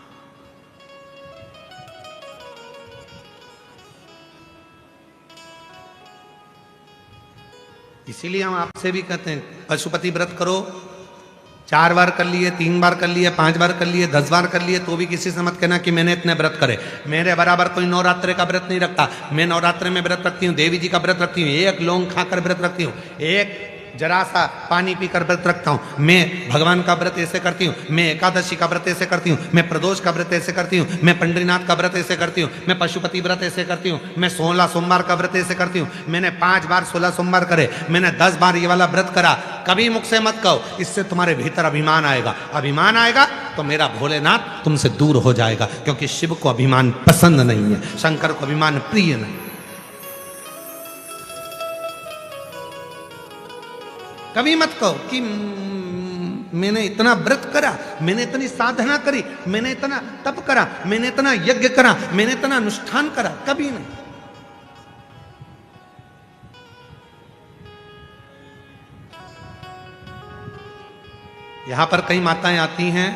इसीलिए हम आपसे भी कहते हैं पशुपति व्रत करो। 4 बार कर लिए, 3 बार कर लिए, 5 बार कर लिए, 10 बार कर लिए, तो भी किसी से मत कहना कि मैंने इतने व्रत करे। मेरे बराबर कोई नवरात्रे का व्रत नहीं रखता। मैं नवरात्रे में व्रत रखती हूँ, देवी जी का व्रत रखती हूँ, एक लौंग खाकर व्रत रखती हूँ, एक जरा सा पानी पीकर व्रत रखता हूँ, मैं भगवान का व्रत ऐसे करती हूँ, मैं एकादशी का व्रत ऐसे करती हूँ, मैं प्रदोष का व्रत ऐसे करती हूँ, मैं पंडरीनाथ का व्रत ऐसे करती हूँ, मैं पशुपति व्रत ऐसे करती हूँ, मैं 16 सोमवार का व्रत ऐसे करती हूँ, मैंने 5 बार 16 सोमवार करे, मैंने 10 बार ये वाला व्रत करा। कभी मुख से मत कहो, इससे तुम्हारे भीतर अभिमान आएगा। अभिमान आएगा तो मेरा भोलेनाथ तुमसे दूर हो जाएगा, क्योंकि शिव को अभिमान पसंद नहीं है, शंकर को अभिमान प्रिय नहीं। कभी मत कहो कि मैंने इतना व्रत करा, मैंने इतनी साधना करी, मैंने इतना तप करा, मैंने इतना यज्ञ करा, मैंने इतना अनुष्ठान करा। कभी नहीं। यहां पर कई माताएं आती हैं,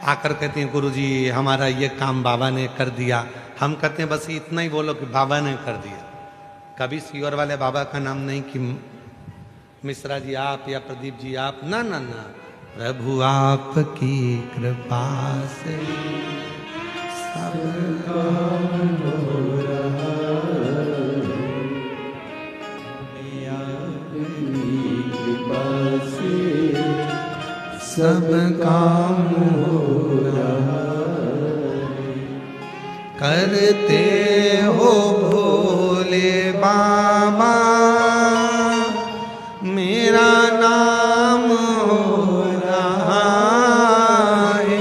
आकर कहती हैं गुरुजी हमारा ये काम बाबा ने कर दिया। हम कहते हैं बस इतना ही बोलो कि बाबा ने कर दिया। कभी सीवर वाले बाबा का नाम नहीं कि मिश्रा जी आप या प्रदीप जी आप, ना ना ना, प्रभु आपकी कृपा से सब काम हो रहा है, आपकी कृपा से सब काम हो रहा है। करते हो भोले बाबा मेरा नाम हो रहा है,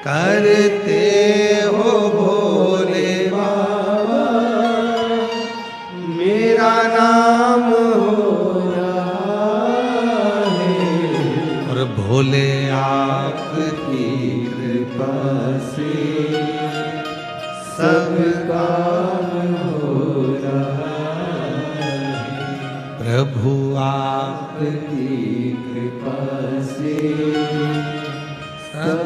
करते हो भोले बाबा मेरा नाम हो रहा है, और भोले आपकी कृपा से सब काम हो रहा है, प्रभु आपकी कृपा से सब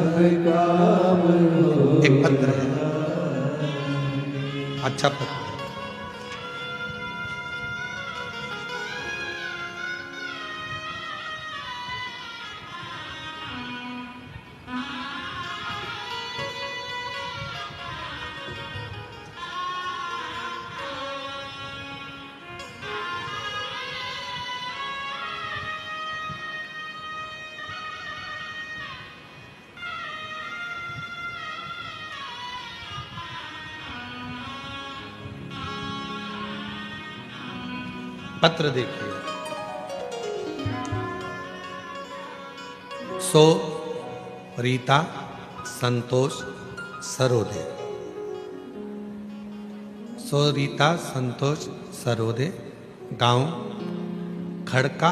काम हो। एक पत्र है, अच्छा पत्र। पत्र देखिए। सो रीता संतोष सरोदे, सो रीता संतोष सरोदे, गांव खड़का,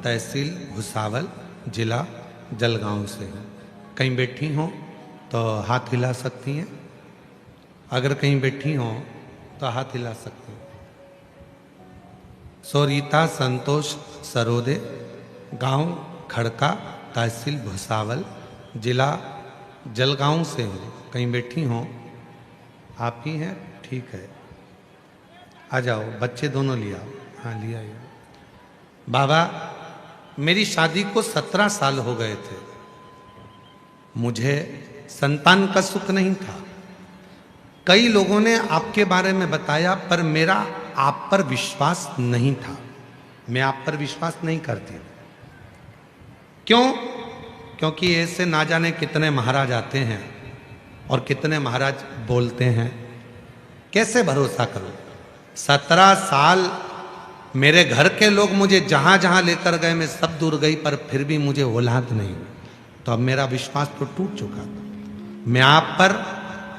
तहसील भुसावल, जिला जलगांव से हैं। कहीं बैठी हों तो हाथ हिला सकती हैं, अगर कहीं बैठी हों तो हाथ हिला सकती हैं। सोरीता संतोष सरोदे, गांव खड़का, तहसील भुसावल, जिला जलगांव से हूँ। कहीं बैठी हों, आप ही हैं, ठीक है, आ जाओ। बच्चे दोनों लिया, हाँ लिया। बाबा मेरी शादी को 17 साल हो गए थे, मुझे संतान का सुख नहीं था। कई लोगों ने आपके बारे में बताया, पर मेरा आप पर विश्वास नहीं था। मैं आप पर विश्वास नहीं करती। क्यों? क्योंकि ऐसे ना जाने कितने महाराज आते हैं और कितने महाराज बोलते हैं, कैसे भरोसा करूं? 17 साल मेरे घर के लोग मुझे जहां जहां लेकर गए, मैं सब दूर गई, पर फिर भी मुझे औलाद नहीं हुई। तो अब मेरा विश्वास तो टूट चुका था। मैं आप पर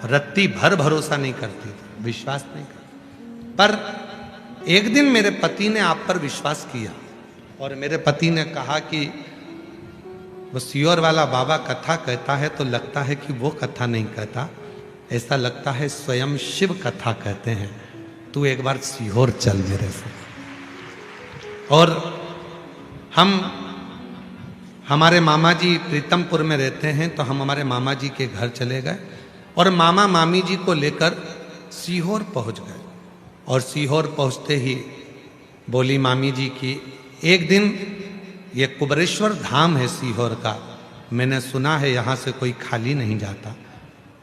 रत्ती भर भरोसा नहीं करती थी, विश्वास नहीं करती। पर एक दिन मेरे पति ने आप पर विश्वास किया और मेरे पति ने कहा कि वो सीहोर वाला बाबा कथा कहता है तो लगता है कि वो कथा नहीं कहता, ऐसा लगता है स्वयं शिव कथा कहते हैं। तू एक बार सीहोर चल मेरे से। और हमारे मामा जी प्रीतमपुर में रहते हैं, तो हम हमारे मामा जी के घर चले गए और मामा मामी जी को लेकर सीहोर पहुंच गए। और सीहोर पहुंचते ही बोली मामी जी की, एक दिन ये कुबरेश्वर धाम है सीहोर का, मैंने सुना है यहाँ से कोई खाली नहीं जाता,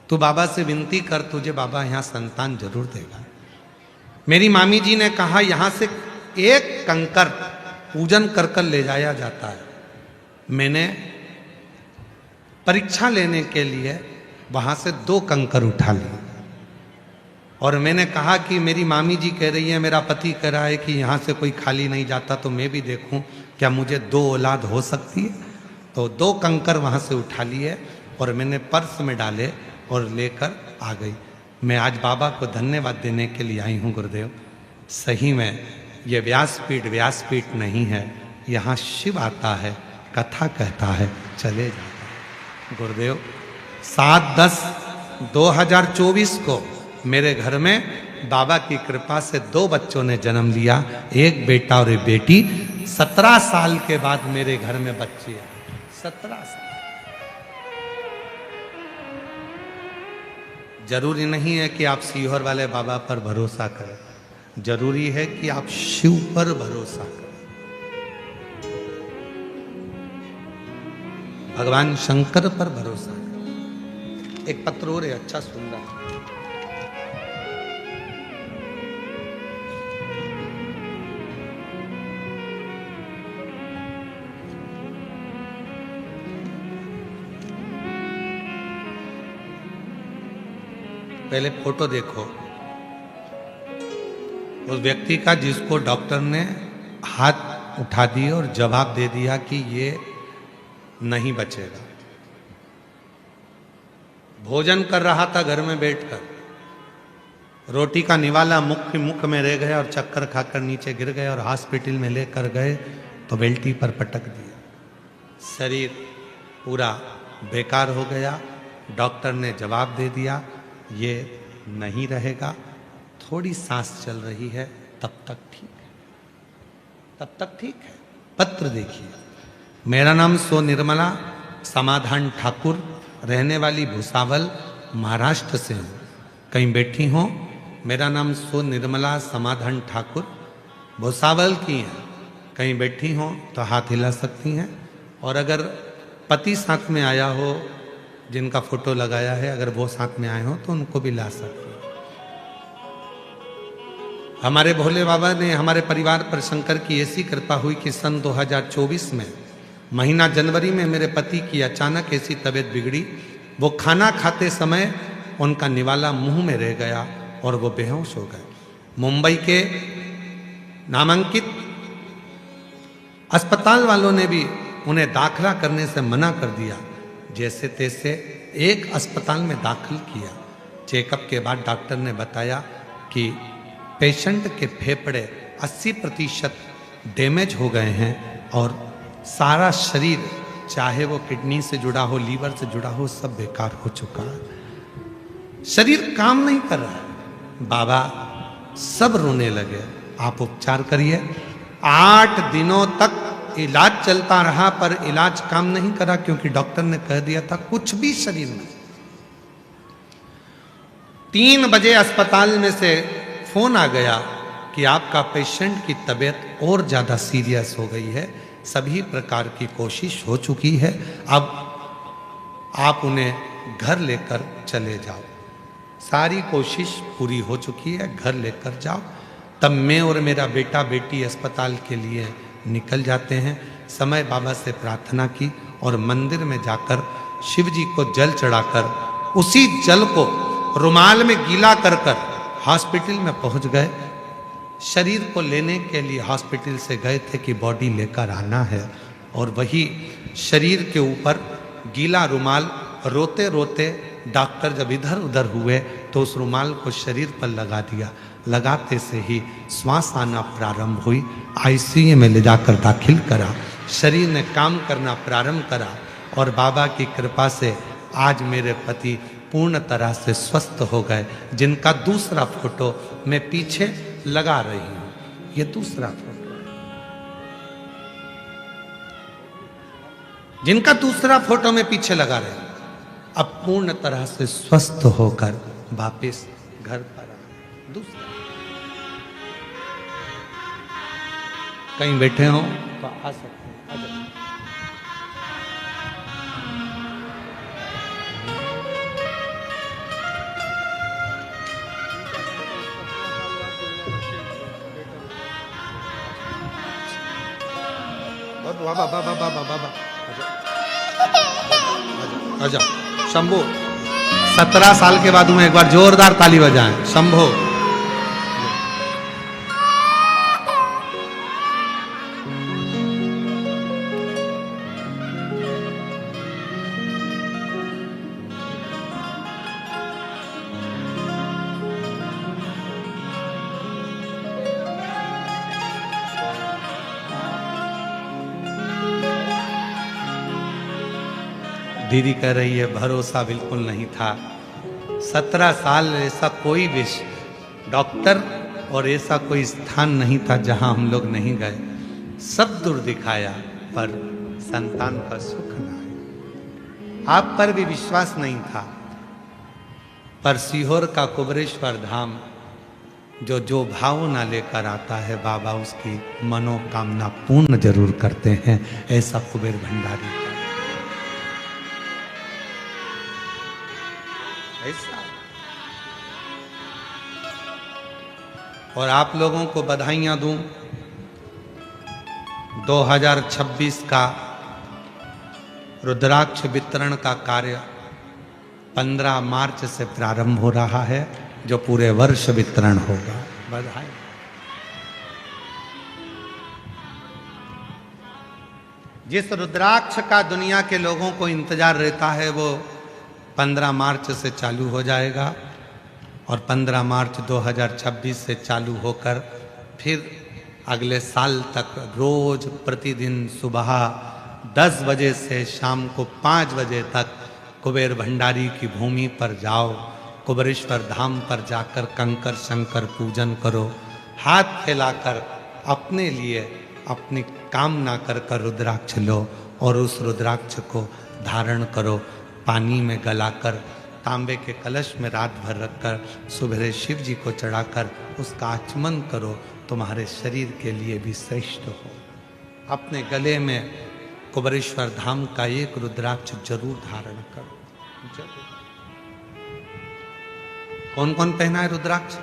तू बाबा से विनती कर, तुझे बाबा यहाँ संतान जरूर देगा। मेरी मामी जी ने कहा यहाँ से एक कंकर पूजन कर कर ले जाया जाता है। मैंने परीक्षा लेने के लिए वहां से 2 कंकर उठा लिए और मैंने कहा कि मेरी मामी जी कह रही है, मेरा पति कह रहा है कि यहाँ से कोई खाली नहीं जाता, तो मैं भी देखूं क्या मुझे 2 औलाद हो सकती है। तो 2 कंकर वहाँ से उठा लिए और मैंने पर्स में डाले और लेकर आ गई। मैं आज बाबा को धन्यवाद देने के लिए आई हूँ गुरुदेव। सही में ये व्यासपीठ नहीं है, यहाँ शिव आता है, कथा कहता है, चले जाता है। गुरुदेव 7/10/2024 को मेरे घर में बाबा की कृपा से 2 बच्चों ने जन्म लिया, एक बेटा और एक बेटी। 17 साल के बाद मेरे घर में बच्चे आए। 17 साल। जरूरी नहीं है कि आप सीहोर वाले बाबा पर भरोसा करें, जरूरी है कि आप शिव पर भरोसा करें। भगवान शंकर पर भरोसा करें। एक पत्र और है, अच्छा सुंदर। पहले फोटो देखो उस व्यक्ति का जिसको डॉक्टर ने हाथ उठा दिए और जवाब दे दिया कि ये नहीं बचेगा। भोजन कर रहा था घर में बैठकर, रोटी का निवाला मुख में रह गया और चक्कर खाकर नीचे गिर गए और हॉस्पिटल में लेकर गए तो बेल्टी पर पटक दिया। शरीर पूरा बेकार हो गया। डॉक्टर ने जवाब दे दिया ये नहीं रहेगा, थोड़ी सांस चल रही है, तब तक ठीक है, तब तक ठीक है। पत्र देखिए, मेरा नाम सो निर्मला समाधान ठाकुर, रहने वाली भुसावल महाराष्ट्र से हूँ। कहीं बैठी हो? मेरा नाम सो निर्मला समाधान ठाकुर, भुसावल की हैं। कहीं बैठी हो तो हाथ हिला सकती हैं। और अगर पति साथ में आया हो, जिनका फोटो लगाया है, अगर वो साथ में आए हो तो उनको भी ला सकते हैं। हमारे भोले बाबा ने हमारे परिवार पर शंकर की ऐसी कृपा हुई कि सन 2024 में महीना जनवरी में मेरे पति की अचानक ऐसी तबीयत बिगड़ी, वो खाना खाते समय उनका निवाला मुंह में रह गया और वो बेहोश हो गए। मुंबई के नामांकित अस्पताल वालों ने भी उन्हें दाखिला करने से मना कर दिया। जैसे तैसे एक अस्पताल में दाखिल किया। चेकअप के बाद डॉक्टर ने बताया कि पेशेंट के फेफड़े 80% डैमेज हो गए हैं और सारा शरीर, चाहे वो किडनी से जुड़ा हो, लीवर से जुड़ा हो, सब बेकार हो चुका है। शरीर काम नहीं कर रहा है। बाबा सब रोने लगे, आप उपचार करिए। 8 दिनों तक इलाज चलता रहा पर इलाज काम नहीं करा, क्योंकि डॉक्टर ने कह दिया था कुछ भी शरीर में। 3 बजे अस्पताल में से फोन आ गया कि आपका पेशेंट की तबीयत और ज्यादा सीरियस हो गई है, सभी प्रकार की कोशिश हो चुकी है, अब आप उन्हें घर लेकर चले जाओ। सारी कोशिश पूरी हो चुकी है, घर लेकर जाओ। तब मैं और मेरा बेटा बेटी अस्पताल के लिए निकल जाते हैं। समय बाबा से प्रार्थना की और मंदिर में जाकर शिव जी को जल चढ़ाकर उसी जल को रुमाल में गीला कर कर हॉस्पिटल में पहुंच गए। शरीर को लेने के लिए हॉस्पिटल से गए थे कि बॉडी लेकर आना है, और वही शरीर के ऊपर गीला रुमाल रोते रोते डॉक्टर जब इधर उधर हुए तो उस रुमाल को शरीर पर लगा दिया। लगाते से ही श्वास आना प्रारंभ हुई। आईसीयू में ले जाकर दाखिल करा। शरीर ने काम करना प्रारंभ करा और बाबा की कृपा से आज मेरे पति पूर्ण तरह से स्वस्थ हो गए। जिनका दूसरा फोटो मैं पीछे लगा रही हूँ, ये दूसरा फोटो है। जिनका दूसरा फोटो मैं पीछे लगा रही हूँ, अब पूर्ण तरह से स्वस्थ होकर वापस घर पर आ। दूसरा कहीं बैठे हो तो आ सकते हैं, आ जाओ। बाबा बाबा बाबा बाबा आजा शंभो। 17 साल के बाद में एक बार जोरदार ताली बजाएं। शंभो। दीदी कह रही है भरोसा बिल्कुल नहीं था। 17 साल ऐसा कोई डॉक्टर और ऐसा कोई स्थान नहीं था जहां हम लोग नहीं गए। सब दूर दिखाया पर संतान का सुख न आया। आप पर भी विश्वास नहीं था पर सीहोर का कुबरेश्वर धाम जो भावना लेकर आता है बाबा उसकी मनोकामना पूर्ण जरूर करते हैं। ऐसा कुबेर भंडारी का ऐसा। और आप लोगों को बधाइयां दूं। 2026 का रुद्राक्ष वितरण का कार्य 15 मार्च से प्रारंभ हो रहा है, जो पूरे वर्ष वितरण होगा। बधाई। जिस रुद्राक्ष का दुनिया के लोगों को इंतजार रहता है वो 15 मार्च से चालू हो जाएगा और 15 मार्च 2026 से चालू होकर फिर अगले साल तक रोज प्रतिदिन सुबह 10 बजे से शाम को 5 बजे तक कुबेर भंडारी की भूमि पर जाओ। कुबेरेश्वर धाम पर जाकर कंकर शंकर पूजन करो। हाथ फैलाकर अपने लिए अपनी कामना कर रुद्राक्ष लो और उस रुद्राक्ष को धारण करो। पानी में गलाकर तांबे के कलश में रात भर रखकर सुबह शिव जी को चढ़ाकर उसका आचमन करो। तुम्हारे शरीर के लिए भी श्रेष्ठ हो। अपने गले में कुबेरेश्वर धाम का एक रुद्राक्ष जरूर धारण करो। जरूर। कौन कौन पहना है रुद्राक्ष?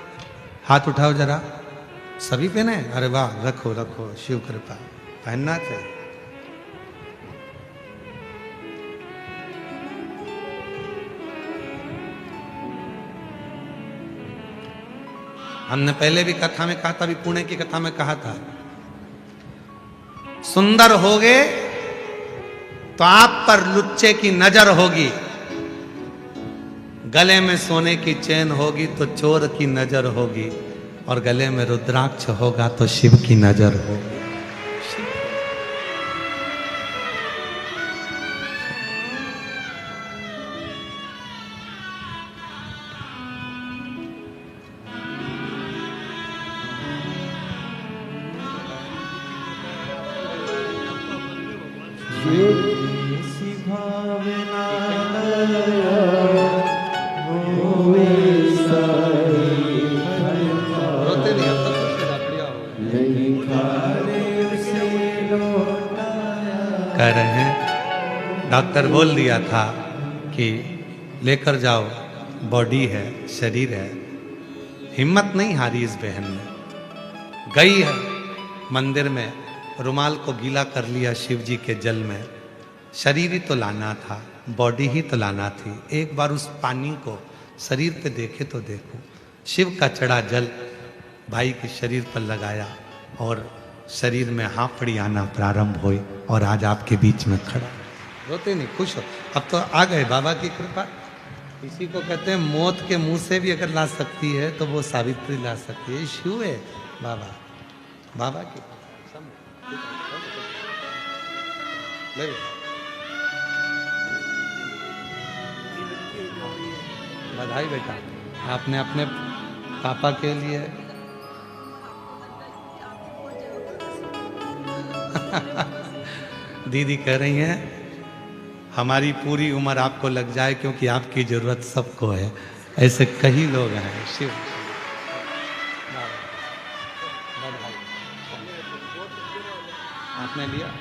हाथ उठाओ जरा। सभी पहने? अरे वाह, रखो रखो, शिव कृपा। पहनना चाहिए। हमने पहले भी कथा में कहा था, अभी पुणे की कथा में कहा था, सुंदर होगे तो आप पर लुच्चे की नजर होगी, गले में सोने की चेन होगी तो चोर की नजर होगी, और गले में रुद्राक्ष होगा तो शिव की नजर होगी। कह रहे हैं डॉक्टर बोल दिया था कि लेकर जाओ, बॉडी है, शरीर है। हिम्मत नहीं हारी इस बहन ने, गई है मंदिर में, रुमाल को गीला कर लिया शिव जी के जल में। शरीर ही तो लाना था, बॉडी ही तो लाना थी। एक बार उस पानी को शरीर पे देखे तो देखो। शिव का चढ़ा जल भाई के शरीर पर लगाया और शरीर में हाफड़ी आना प्रारंभ हुई और आज आपके बीच में खड़ा। रोते नहीं, खुश हो। अब तो आ गए बाबा की कृपा। इसी को कहते हैं मौत के मुंह से भी अगर ला सकती है तो वो सावित्री ला सकती है। शिव है बाबा, बाबा की बधाई बेटा। आपने अपने पापा के लिए दीदी कह रही हैं हमारी पूरी उम्र आपको लग जाए क्योंकि आपकी जरूरत सबको है। ऐसे कई लोग हैं। शिव आपने लिया।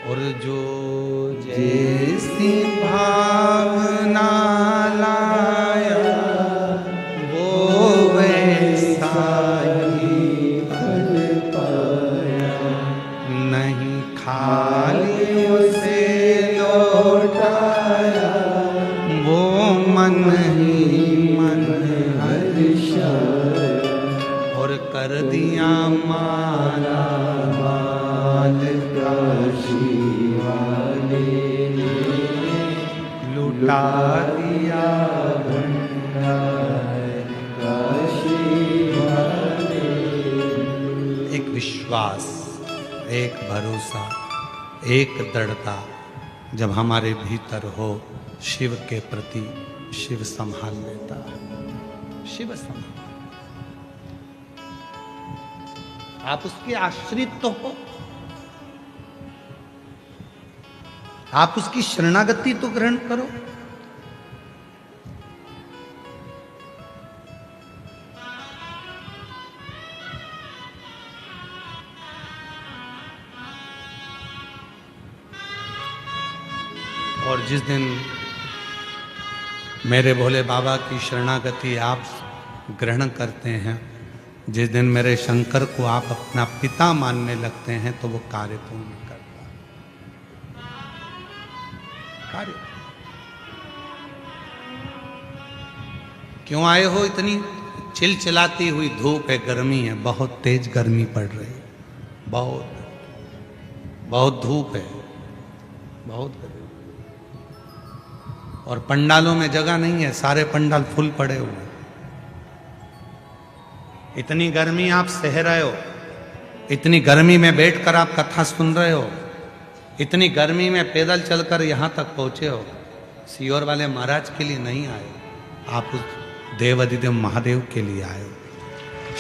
और जो जैसी भावना लाया मन ही मन हर्षाया और कर दिया माला माल काशी वाले ने लुटा दिया भंडार काशी वाले। एक विश्वास, एक भरोसा, एक दृढ़ता जब हमारे भीतर हो, शिव के प्रति शिव संभाल लेता है। शिव संभाल, आप उसके आश्रित तो हो, आप उसकी शरणागति तो ग्रहण करो। और जिस दिन मेरे भोले बाबा की शरणागति आप ग्रहण करते हैं, जिस दिन मेरे शंकर को आप अपना पिता मानने लगते हैं, तो वो कार्य पूर्ण करता है। कार्य क्यों आए हो? इतनी चिलचिलाती हुई धूप है, गर्मी है, बहुत तेज गर्मी पड़ रही है, बहुत बहुत धूप है, बहुत गर्मी। और पंडालों में जगह नहीं है, सारे पंडाल फुल पड़े हुए हैं। इतनी गर्मी आप सह रहे हो, इतनी गर्मी में बैठकर आप कथा सुन रहे हो, इतनी गर्मी में पैदल चलकर यहाँ तक पहुँचे हो। सीहोर वाले महाराज के लिए नहीं आए, आप उस देव अधिदेव महादेव के लिए आए हो,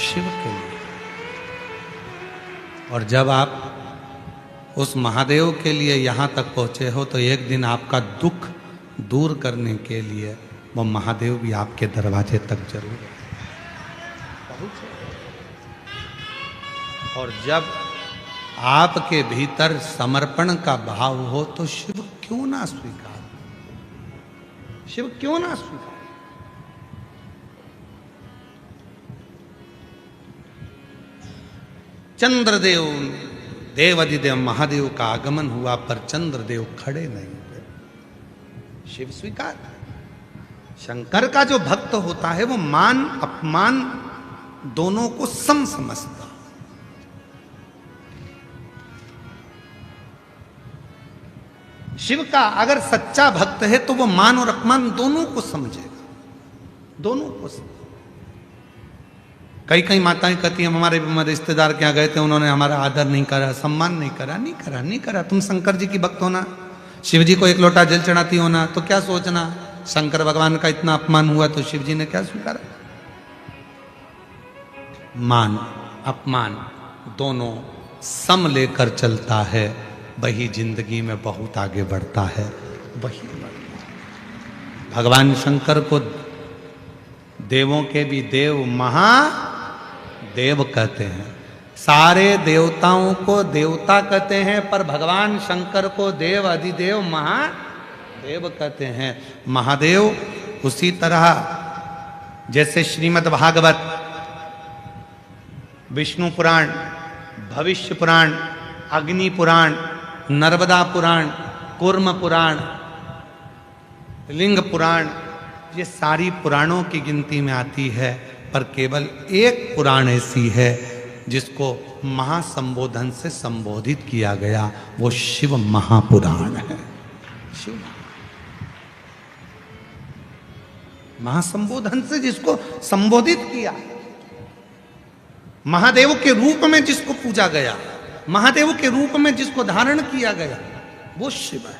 शिव के लिए। और जब आप उस महादेव के लिए यहाँ तक पहुँचे हो, तो एक दिन आपका दुख दूर करने के लिए वो महादेव भी आपके दरवाजे तक जरूर पहुंचे। और जब आपके भीतर समर्पण का भाव हो, तो शिव क्यों ना स्वीकार, शिव क्यों ना स्वीकार। चंद्रदेव, देवाधिदेव महादेव का आगमन हुआ, पर चंद्रदेव खड़े नहीं हुए, शिव स्वीकार। शंकर का जो भक्त होता है वो मान अपमान दोनों को सम समझता। शिव का अगर सच्चा भक्त है तो वो मान और अपमान दोनों को समझेगा, दोनों को समझेगा। कई कई माताएं कहती हैं, हमारे रिश्तेदार क्या गए थे, उन्होंने हमारा आदर नहीं करा, सम्मान नहीं करा। नहीं करा, नहीं करा। तुम शंकर जी की भक्त होना, शिव जी को एक लोटा जल चढ़ाती होना, तो क्या सोचना शंकर भगवान का इतना अपमान हुआ तो शिव जी ने क्या स्वीकारा। मान अपमान दोनों सम लेकर चलता है, वही जिंदगी में बहुत आगे बढ़ता है। वही भगवान शंकर को देवों के भी देव महादेव कहते हैं, सारे देवताओं को देवता कहते हैं, पर भगवान शंकर को देव अधिदेव महादेव कहते हैं। महादेव उसी तरह जैसे श्रीमद् भागवत, विष्णु पुराण, भविष्य पुराण, अग्नि पुराण, नर्मदा पुराण, कूर्म पुराण, लिंग पुराण, ये सारी पुराणों की गिनती में आती है, पर केवल एक पुराण ऐसी है जिसको महासंबोधन से संबोधित किया गया, वो शिव महापुराण है। शिव महासंबोधन से जिसको संबोधित किया, महादेव के रूप में जिसको पूजा गया, महादेव के रूप में जिसको धारण किया गया, वो शिव है।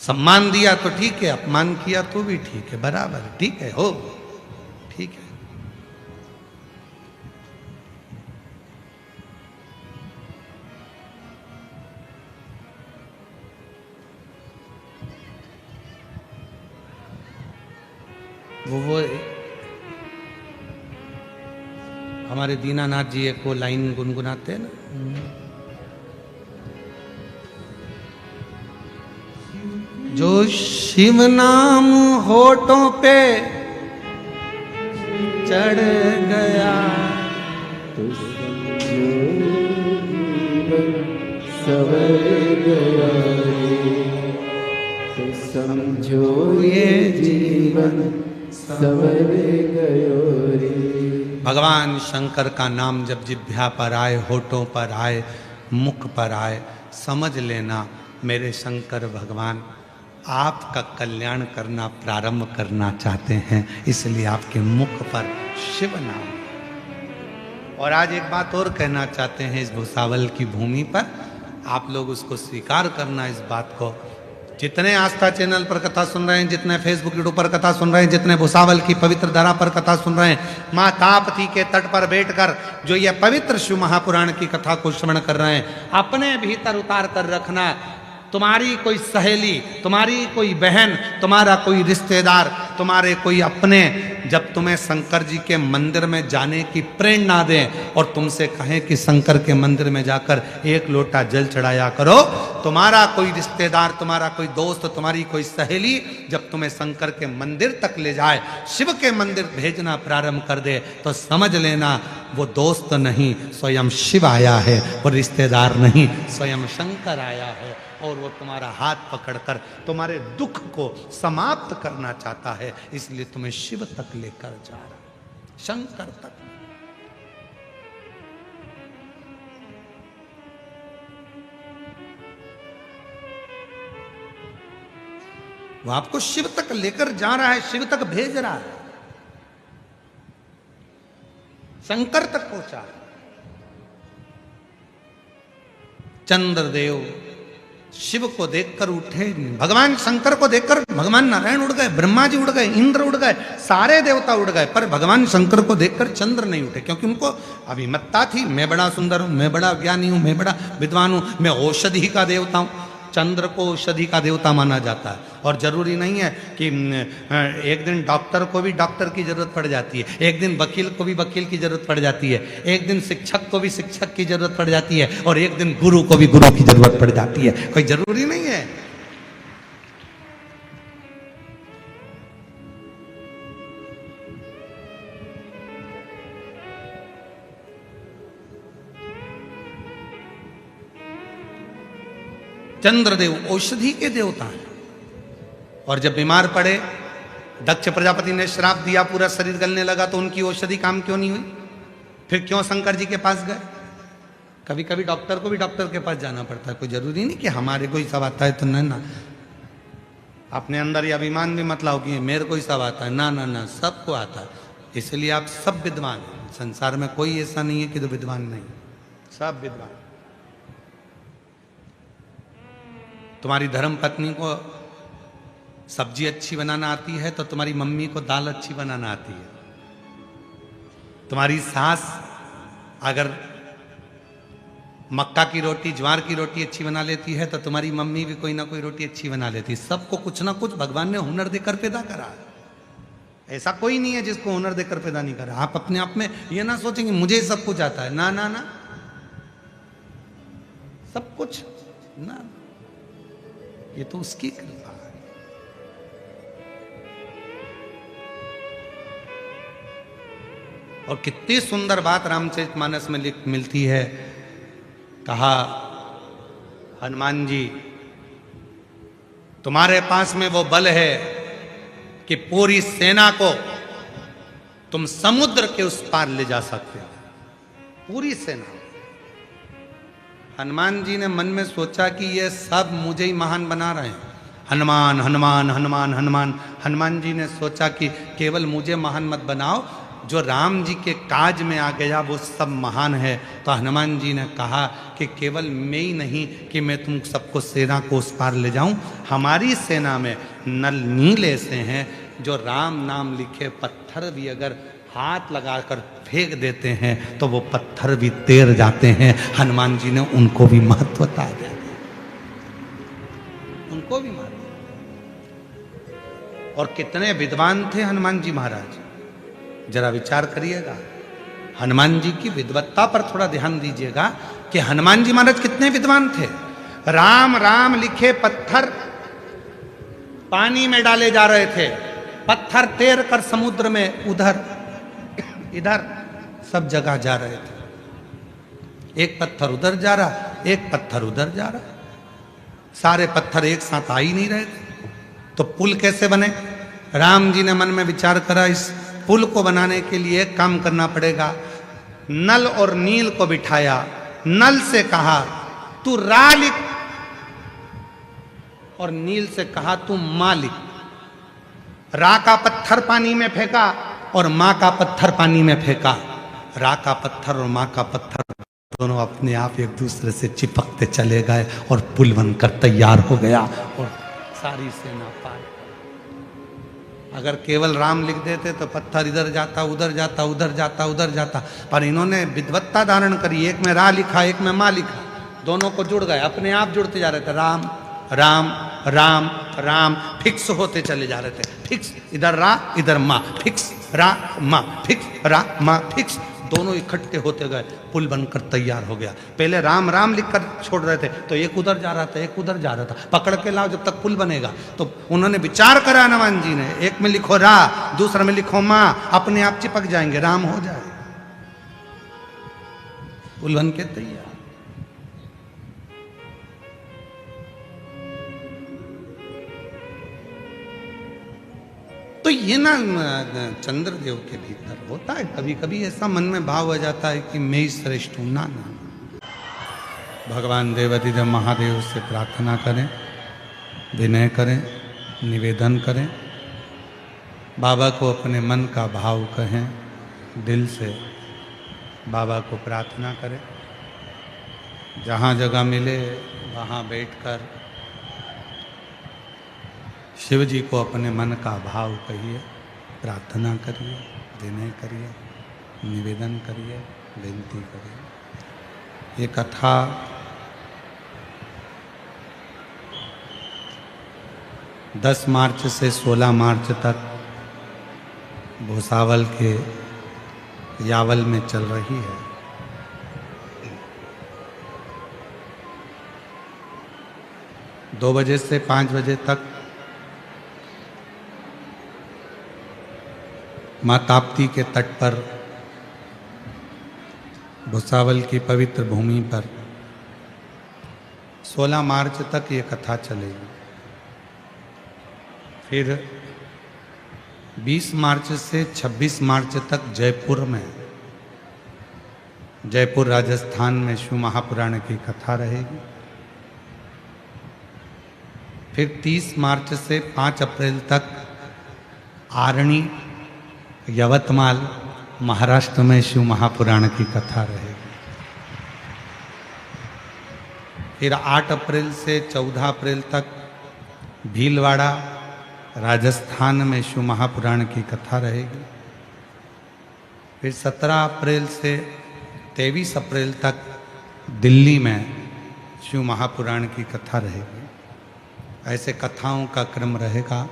सम्मान दिया तो ठीक है, अपमान किया तो भी ठीक है, बराबर ठीक है, हो ठीक है। वो हमारे दीनानाथ जी एक वो लाइन गुनगुनाते हैं ना, जो शिव नाम होठों पे चढ़ गया, तो जीवन सवर गया रे, तो समझो ये जीवन संवर गयो रे। भगवान शंकर का नाम जब जिह्वा पर आए, होठों पर आए, मुख पर आए, समझ लेना मेरे शंकर भगवान आपका कल्याण करना प्रारंभ करना चाहते हैं, इसलिए आपके मुख पर शिव नाम। और आज एक बात और कहना चाहते हैं, इस भुसावल की भूमि पर आप लोग उसको स्वीकार करना, इस बात को। जितने आस्था चैनल पर कथा सुन रहे हैं, जितने फेसबुक यूट्यूब पर कथा सुन रहे हैं, जितने भुसावल की पवित्र धरा पर कथा सुन रहे हैं, माँ ताप्ती के तट पर बैठकर जो ये पवित्र शिव महापुराण की कथा को श्रवण कर रहे हैं, अपने भीतर उतार कर रखना, तुम्हारी कोई सहेली, तुम्हारी कोई बहन, तुम्हारा कोई रिश्तेदार, तुम्हारे कोई अपने जब तुम्हें शंकर जी के मंदिर में जाने की प्रेरणा दें और तुमसे कहें कि शंकर के मंदिर में जाकर एक लोटा जल चढ़ाया करो, तुम्हारा कोई रिश्तेदार, तुम्हारा कोई दोस्त, तुम्हारी कोई सहेली जब तुम्हें शंकर के मंदिर तक ले जाए, शिव के मंदिर भेजना प्रारंभ कर दे, तो समझ लेना वो दोस्त नहीं, स्वयं शिव आया है, वो रिश्तेदार नहीं, स्वयं शंकर आया है। और वो तुम्हारा हाथ पकड़कर तुम्हारे दुख को समाप्त करना चाहता है, इसलिए तुम्हें शिव तक लेकर जा रहा है, शंकर तक। वो आपको शिव तक लेकर जा रहा है, शिव तक भेज रहा है, शंकर तक पहुंचा। चंद्रदेव शिव को देखकर उठे, भगवान शंकर को देखकर भगवान नारायण उड़ गए, ब्रह्मा जी उड़ गए, इंद्र उड़ गए, सारे देवता उड़ गए, पर भगवान शंकर को देखकर चंद्र नहीं उठे, क्योंकि उनको अभिमत्ता थी, मैं बड़ा सुंदर हूं, मैं बड़ा ज्ञानी हूं, मैं बड़ा विद्वान हूं, मैं औषधि का देवता हूं। चंद्र को औषधि का देवता माना जाता है, और जरूरी नहीं है कि एक दिन डॉक्टर को भी डॉक्टर की जरूरत पड़ जाती है, एक दिन वकील को भी वकील की जरूरत पड़ जाती है, एक दिन शिक्षक को भी शिक्षक की जरूरत पड़ जाती है, और एक दिन गुरु को भी गुरु की जरूरत पड़ जाती है, कोई जरूरी नहीं है। चंद्रदेव औषधि के देवता हैं, और जब बीमार पड़े, दक्ष प्रजापति ने श्राप दिया, पूरा शरीर गलने लगा, तो उनकी औषधि काम क्यों नहीं हुई? फिर क्यों शंकर जी के पास गए? कभी कभी डॉक्टर को भी डॉक्टर के पास जाना पड़ता है, कोई जरूरी नहीं कि हमारे को ही सब आता है तो नहीं ना। अपने अंदर ये अभिमान भी मत लाओ कि मेरे को ही सब आता है, ना ना ना, सबको आता है, इसलिए आप सब विद्वान हैं। संसार में कोई ऐसा नहीं है कि जो विद्वान नहीं, सब विद्वान। तुम्हारी धर्म पत्नी को सब्जी अच्छी बनाना आती है तो तुम्हारी मम्मी को दाल अच्छी बनाना आती है। तुम्हारी सास अगर मक्का की रोटी, ज्वार की रोटी अच्छी बना लेती है तो तुम्हारी मम्मी भी कोई ना कोई रोटी अच्छी बना लेती है। सबको कुछ ना कुछ भगवान ने हुनर देकर पैदा करा है, ऐसा कोई नहीं है जिसको हुनर देकर पैदा नहीं करा। आप अपने आप में ये ना सोचेंगे मुझे सब कुछ आता है, ना ना ना, सब कुछ ना, ये तो उसकी कृपा है। और कितनी सुंदर बात रामचरितमानस में मिलती है। कहा हनुमान जी तुम्हारे पास में वो बल है कि पूरी सेना को तुम समुद्र के उस पार ले जा सकते हो, पूरी सेना। हनुमान जी ने मन में सोचा कि ये सब मुझे ही महान बना रहे हैं, हनुमान हनुमान हनुमान हनुमान। हनुमान जी ने सोचा कि केवल मुझे महान मत बनाओ, जो राम जी के काज में आ गया वो सब महान है। तो हनुमान जी ने कहा कि केवल मैं ही नहीं कि मैं तुम सबको सेना को उस पार ले जाऊं, हमारी सेना में नल नील ऐसे हैं जो राम नाम लिखे पत्थर भी अगर हाथ लगाकर फेंक देते हैं तो वो पत्थर भी तैर जाते हैं। हनुमान जी ने उनको भी महत्व बता दिया, उनको भी महत्व। और कितने विद्वान थे हनुमान जी महाराज, जरा विचार करिएगा। हनुमान जी की विद्वत्ता पर थोड़ा ध्यान दीजिएगा कि हनुमान जी महाराज कितने विद्वान थे। राम राम लिखे पत्थर पानी में डाले जा रहे थे, पत्थर तैर कर समुद्र में उधर इधर सब जगह जा रहे थे। एक पत्थर उधर जा रहा, एक पत्थर उधर जा रहा, सारे पत्थर एक साथ आ ही नहीं रहे थे। तो पुल कैसे बने? राम जी ने मन में विचार करा, इस पुल को बनाने के लिए एक काम करना पड़ेगा। नल और नील को बिठाया, नल से कहा तू रा लिख, और नील से कहा तू मां लिख। रा का पत्थर पानी में फेंका और मां का पत्थर पानी में फेंका। रा का पत्थर और मां का पत्थर दोनों अपने आप एक दूसरे से चिपकते चले गए और पुल बनकर तैयार हो गया और सारी सेना पार। अगर केवल राम लिख देते तो पत्थर इधर जाता उधर जाता उधर जाता उधर जाता, पर इन्होंने विद्वत्ता धारण करी, एक में रा लिखा एक में मां लिखा, दोनों को जुड़ गए, अपने आप जुड़ते जा रहे थे। राम राम राम राम फिक्स होते चले जा रहे थे, फिक्स, इधर रा इधर मां, फिक्स रा मां, फिक्स रा मां, फिक्स, दोनों इकट्ठे होते गए, पुल बनकर तैयार हो गया। पहले राम राम लिखकर छोड़ रहे थे तो एक उधर जा रहा था एक उधर जा रहा था, पकड़ के लाओ जब तक पुल बनेगा। तो उन्होंने विचार करा हनुमान जी ने, एक में लिखो रा, दूसरे में लिखो मां, अपने आप चिपक जाएंगे, राम हो जाए, पुल बन के तैयार। तो ये ना चंद्रदेव के भीतर होता है, कभी कभी ऐसा मन में भाव आ जाता है कि मैं ही श्रेष्ठ हूं। ना ना, भगवान देवाधिदेव महादेव से प्रार्थना करें, विनय करें, निवेदन करें, बाबा को अपने मन का भाव कहें, दिल से बाबा को प्रार्थना करें। जहाँ जगह मिले वहाँ बैठकर शिव जी को अपने मन का भाव कहिए, प्रार्थना करिए, विनय करिए, निवेदन करिए, विनती करिए। ये कथा दस मार्च से 16 मार्च तक भुसावल के यावल में चल रही है। दो बजे से 5 बजे तक माँ ताप्ती के तट पर भुसावल की पवित्र भूमि पर 16 मार्च तक ये कथा चलेगी। फिर 20 मार्च से 26 मार्च तक जयपुर में, जयपुर राजस्थान में शिव महापुराण की कथा रहेगी। फिर 30 मार्च से 5 अप्रैल तक आरणी यवतमाल महाराष्ट्र में शिव महापुराण की कथा रहेगी। फिर 8 अप्रैल से 14 अप्रैल तक भीलवाड़ा राजस्थान में शिव महापुराण की कथा रहेगी। फिर 17 अप्रैल से 23 अप्रैल तक दिल्ली में शिव महापुराण की कथा रहेगी। ऐसे कथाओं का क्रम रहेगा।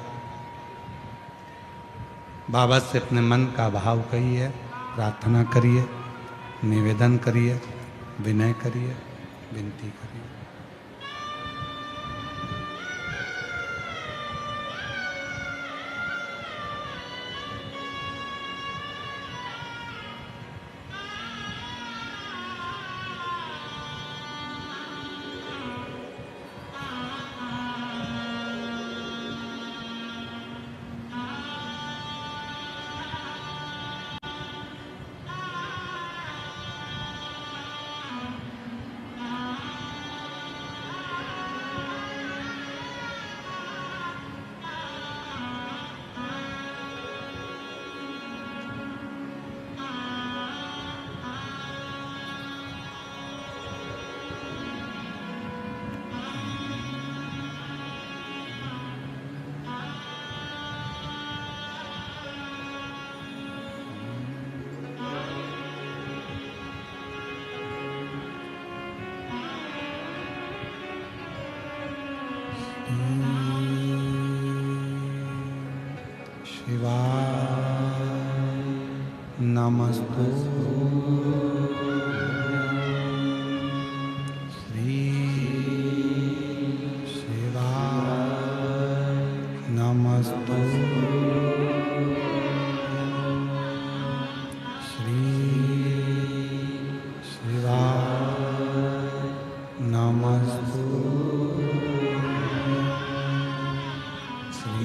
बाबा से अपने मन का भाव कहिए, प्रार्थना करिए, निवेदन करिए, विनय करिए, विनती करिए। नमस्तु श्री शिवाय नमस्तु श्री शिवाय नमस्तु श्री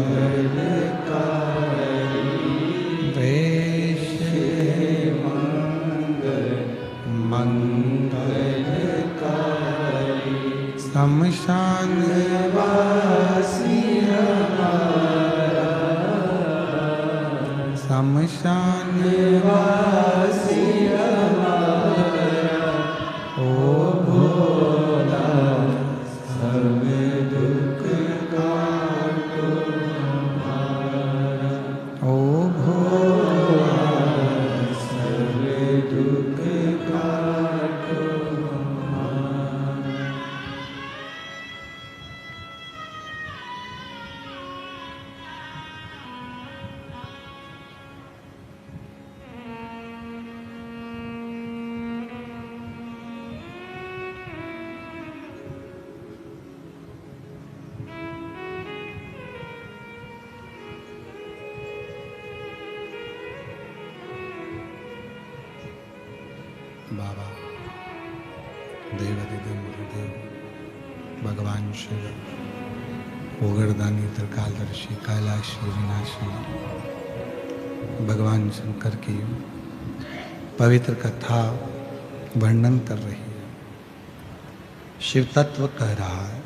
मंगलकारी वेश मंगलकारी शमशान वासी हमारा शमशान वासी हमारा ओ भोला सब दुख काटो हमारा ओ भोला सब दुख काटो हमारा। बाबा देवादिदेव महादेव भगवान शिव ओगरदानी त्रिकालदर्शी कैलाशी विनाशी भगवान शंकर की पवित्र कथा वर्णन कर रही है। शिव तत्व कह रहा है।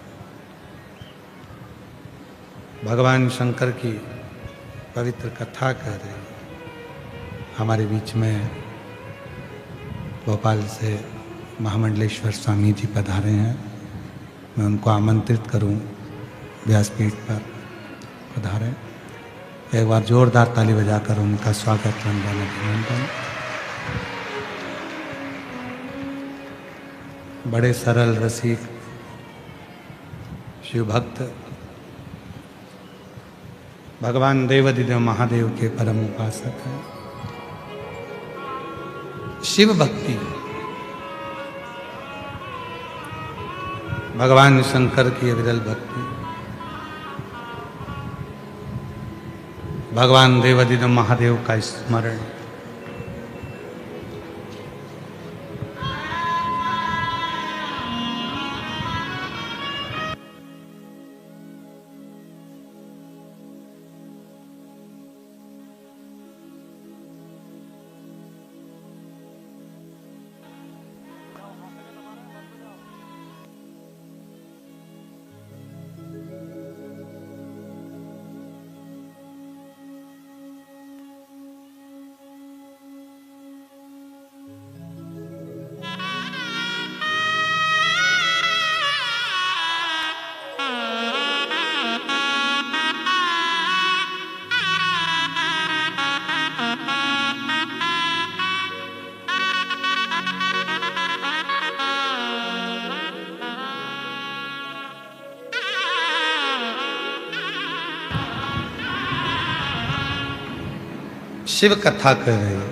भगवान शंकर की पवित्र कथा कह रही है। हमारे बीच में भोपाल से महामंडलेश्वर स्वामी जी पधारे हैं। मैं उनको आमंत्रित करूं व्यासपीठ पर पधारें। एक बार जोरदार ताली बजाकर उनका स्वागत वंदन अभिनंदन। बड़े सरल रसिक शिव भक्त भगवान देवादिदेव महादेव के परम उपासक हैं। शिव भक्ति भगवान शंकर की विरल भक्ति भगवान देवादिदेव महादेव का स्मरण शिव कथा कर रहे हैं।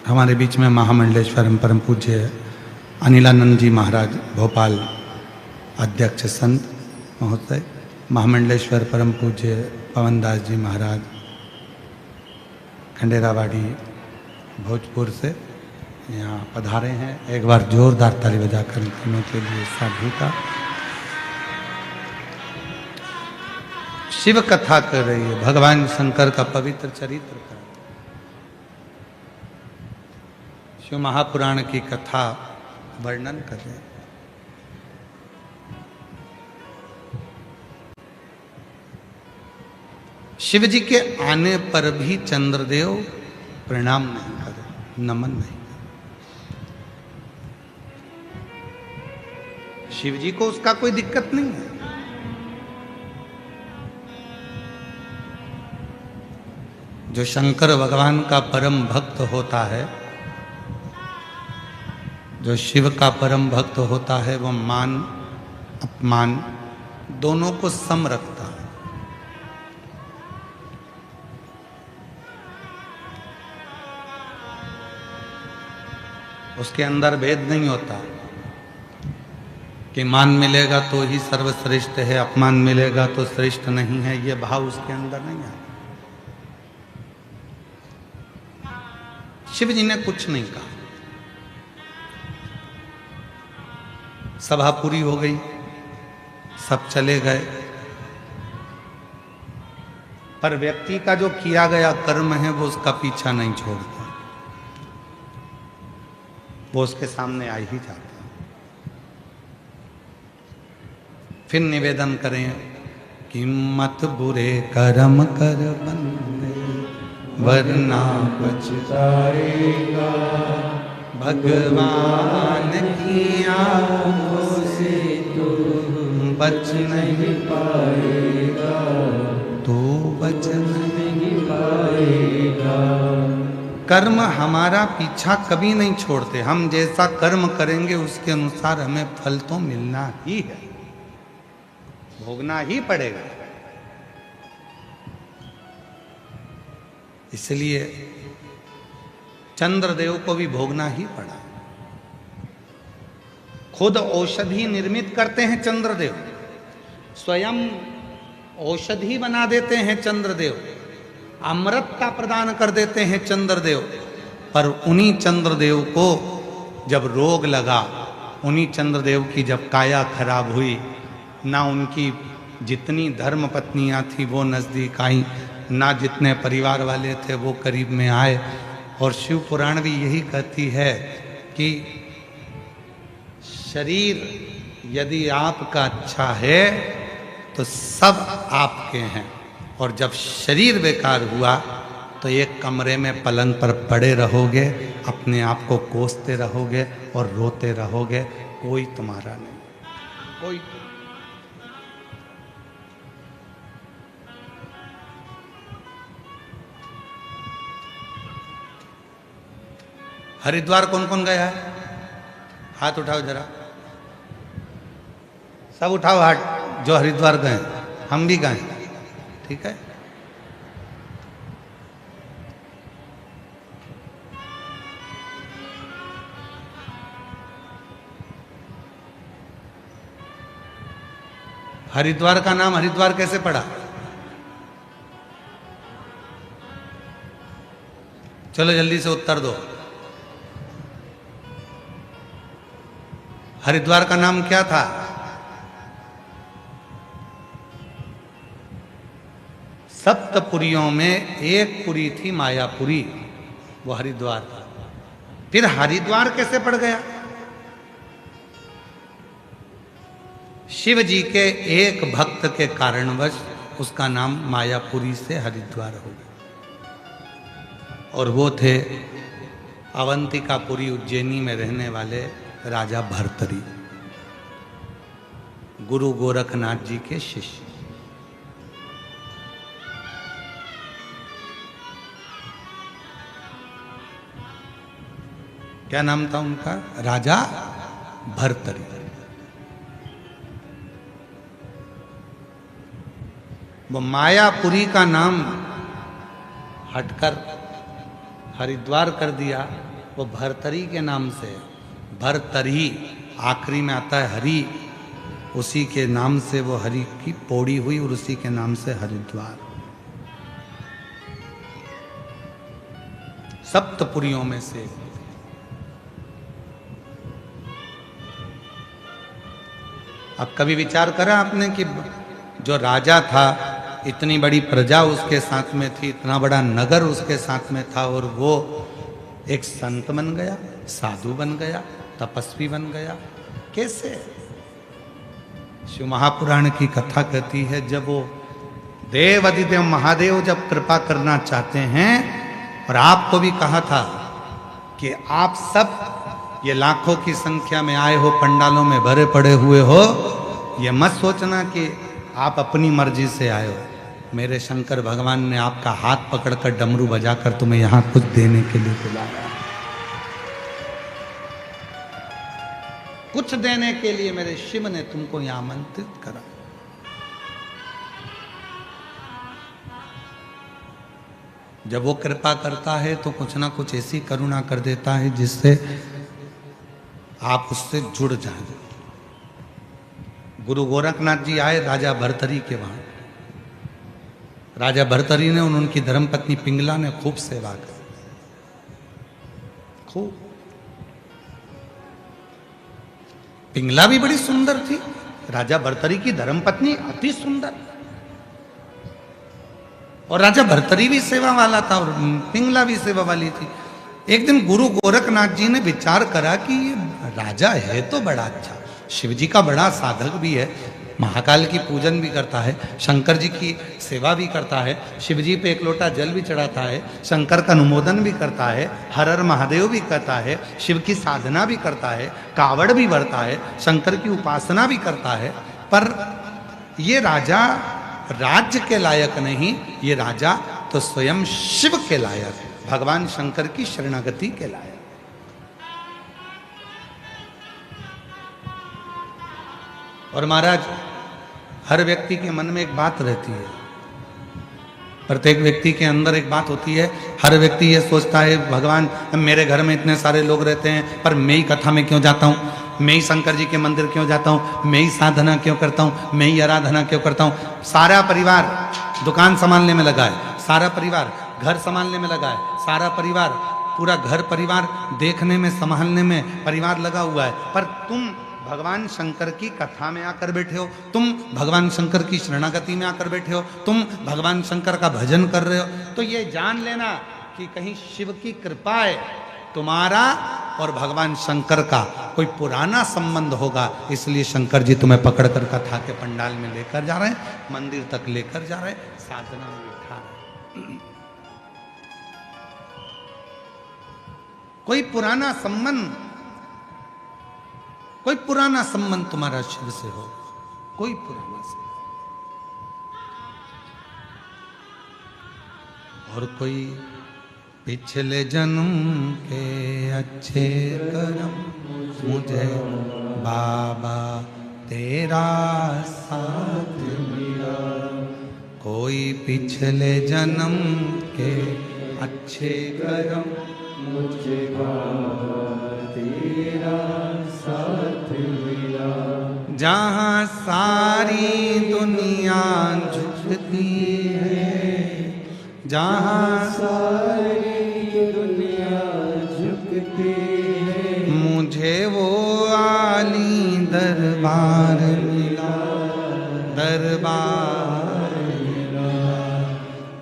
हमारे बीच में महामंडलेश्वर परम पूज्य अनिलानंद जी महाराज भोपाल अध्यक्ष संत महोदय, महामंडलेश्वर परम पूज्य पवनदास जी महाराज खंडेरावाड़ी भोजपुर से यहाँ पधारे हैं। एक बार जोरदार ताली बजाकर तीनों के लिए साधु का। शिव कथा कर रही है, भगवान शंकर का पवित्र चरित्र का। शिव महापुराण की कथा वर्णन कर रहे हैं। शिव जी के आने पर भी चंद्रदेव प्रणाम नहीं करे, नमन नहीं। शिव जी को उसका कोई दिक्कत नहीं है। जो शंकर भगवान का परम भक्त होता है, जो शिव का परम भक्त होता है, वो मान अपमान दोनों को सम रखता है। उसके अंदर भेद नहीं होता कि मान मिलेगा तो ही सर्वश्रेष्ठ है, अपमान मिलेगा तो श्रेष्ठ नहीं है, ये भाव उसके अंदर नहीं है। शिव जी ने कुछ नहीं कहा, सभा पूरी हो गई, सब चले गए, पर व्यक्ति का जो किया गया कर्म है वो उसका पीछा नहीं छोड़ता, वो उसके सामने आ ही जाता। फिर निवेदन करें कि मत बुरे कर्म कर बंदे वरना पछताएगा, भगवान की आंखों से तो बच नहीं पाएगा, तो बच नहीं पाएगा। कर्म हमारा पीछा कभी नहीं छोड़ते, हम जैसा कर्म करेंगे उसके अनुसार हमें फल तो मिलना ही है, भोगना ही पड़ेगा। इसलिए चंद्रदेव को भी भोगना ही पड़ा। खुद औषधि निर्मित करते हैं चंद्रदेव, स्वयं औषधि बना देते हैं चंद्रदेव, अमृतता प्रदान कर देते हैं चंद्रदेव, पर उन्हीं चंद्रदेव को जब रोग लगा, उन्हीं चंद्रदेव की जब काया खराब हुई, ना उनकी जितनी धर्म पत्नियां थी वो नजदीक आई, ना जितने परिवार वाले थे वो करीब में आए। और शिव पुराण भी यही कहती है कि शरीर यदि आपका अच्छा है तो सब आपके हैं, और जब शरीर बेकार हुआ तो एक कमरे में पलंग पर पड़े रहोगे, अपने आप को कोसते रहोगे और रोते रहोगे, कोई तुम्हारा नहीं, कोई। हरिद्वार कौन कौन गया है? हाथ उठाओ जरा, सब उठाओ हाथ जो हरिद्वार गए, हम भी गए, ठीक है। हरिद्वार का नाम हरिद्वार कैसे पड़ा? चलो जल्दी से उत्तर दो। हरिद्वार का नाम क्या था? सप्तपुरियों में एक पुरी थी मायापुरी, वो हरिद्वार था। फिर हरिद्वार कैसे पड़ गया? शिव जी के एक भक्त के कारणवश उसका नाम मायापुरी से हरिद्वार हो गया, और वो थे अवंतिकापुरी उज्जैनी में रहने वाले राजा भर्तरी, गुरु गोरखनाथ जी के शिष्य। क्या नाम था उनका? राजा भर्तरी। वो मायापुरी का नाम हटकर हरिद्वार कर दिया, वो भर्तरी के नाम से, भर्तरी आखिरी में आता है हरि, उसी के नाम से वो हरि की पौड़ी हुई और उसी के नाम से हरिद्वार। सप्तपुरियों में से अब कभी विचार करा आपने कि जो राजा था, इतनी बड़ी प्रजा उसके साथ में थी, इतना बड़ा नगर उसके साथ में था, और वो एक संत बन गया, साधु बन गया, तपस्वी बन गया, कैसे? शिव महापुराण की कथा कहती है, जब वो देव अधिदेव महादेव जब कृपा करना चाहते हैं, और आपको भी कहा था कि आप सब ये लाखों की संख्या में आए हो, पंडालों में भरे पड़े हुए हो, ये मत सोचना कि आप अपनी मर्जी से आए हो, मेरे शंकर भगवान ने आपका हाथ पकड़कर डमरू बजाकर तुम्हें यहां कुछ देने के लिए बुलाया, कुछ देने के लिए मेरे शिव ने तुमको यहां आमंत्रित करा। जब वो कृपा करता है तो कुछ ना कुछ ऐसी करुणा कर देता है जिससे आप उससे जुड़ जाएं। गुरु गोरखनाथ जी आए राजा भर्तरी के वहां। राजा भर्तरी ने उनकी धर्मपत्नी पिंगला ने खूब सेवा की, खूब। पिंगला भी बड़ी सुंदर थी, राजा भर्तरी की धर्मपत्नी अति सुंदर, और राजा भर्तरी भी सेवा वाला था और पिंगला भी सेवा वाली थी। एक दिन गुरु गोरखनाथ जी ने विचार करा कि ये राजा है तो बड़ा अच्छा, शिव जी का बड़ा साधक भी है, महाकाल की पूजन भी करता है, शंकर जी की सेवा भी करता है, शिव जी पे एक लोटा जल भी चढ़ाता है, शंकर का अनुमोदन भी करता है, हर हर महादेव भी करता है, शिव की साधना भी करता है, कावड़ भी भरता है, शंकर की उपासना भी करता है। पर ये राजा राज्य के लायक नहीं, ये राजा तो स्वयं शिव के लायक है, भगवान शंकर की शरणागति के लायक। और महाराज, हर व्यक्ति के मन में एक बात रहती है, प्रत्येक व्यक्ति के अंदर एक बात होती है। हर व्यक्ति ये सोचता है भगवान मेरे घर में इतने सारे लोग रहते हैं, पर मैं ही कथा में क्यों जाता हूँ, मैं ही शंकर जी के मंदिर क्यों जाता हूँ, मैं ही साधना क्यों करता हूँ, मैं ही आराधना क्यों करता हूँ। सारा परिवार दुकान संभालने में लगा है, सारा परिवार घर संभालने में लगा है, सारा परिवार, पूरा घर परिवार देखने में संभालने में परिवार लगा हुआ है, पर तुम भगवान शंकर की कथा में आकर बैठे हो, तुम भगवान शंकर की शरणागति में आकर बैठे हो, तुम भगवान शंकर का भजन कर रहे हो, तो ये जान लेना कि कहीं शिव की कृपा है, तुम्हारा और भगवान शंकर का कोई पुराना संबंध होगा, इसलिए शंकर जी तुम्हें पकड़कर कथा के पंडाल में लेकर जा रहे हैं, मंदिर तक लेकर जा रहे हैं, साधना में बिठा रहे हैं। कोई पुराना संबंध, कोई पुराना संबंध तुम्हारा शिव से हो, कोई पुराना संबंध, और कोई पिछले जन्म के अच्छे कर्म मुझे बाबा तेरा साथ मिला, कोई पिछले जन्म के अच्छे कर्म मुझे बाबा तेरा साथ मिला, जहाँ सारी दुनिया झुकती है, जहाँ सारी दुनिया झुकती है, मुझे वो आली दरबार मिला, दरबार मिला,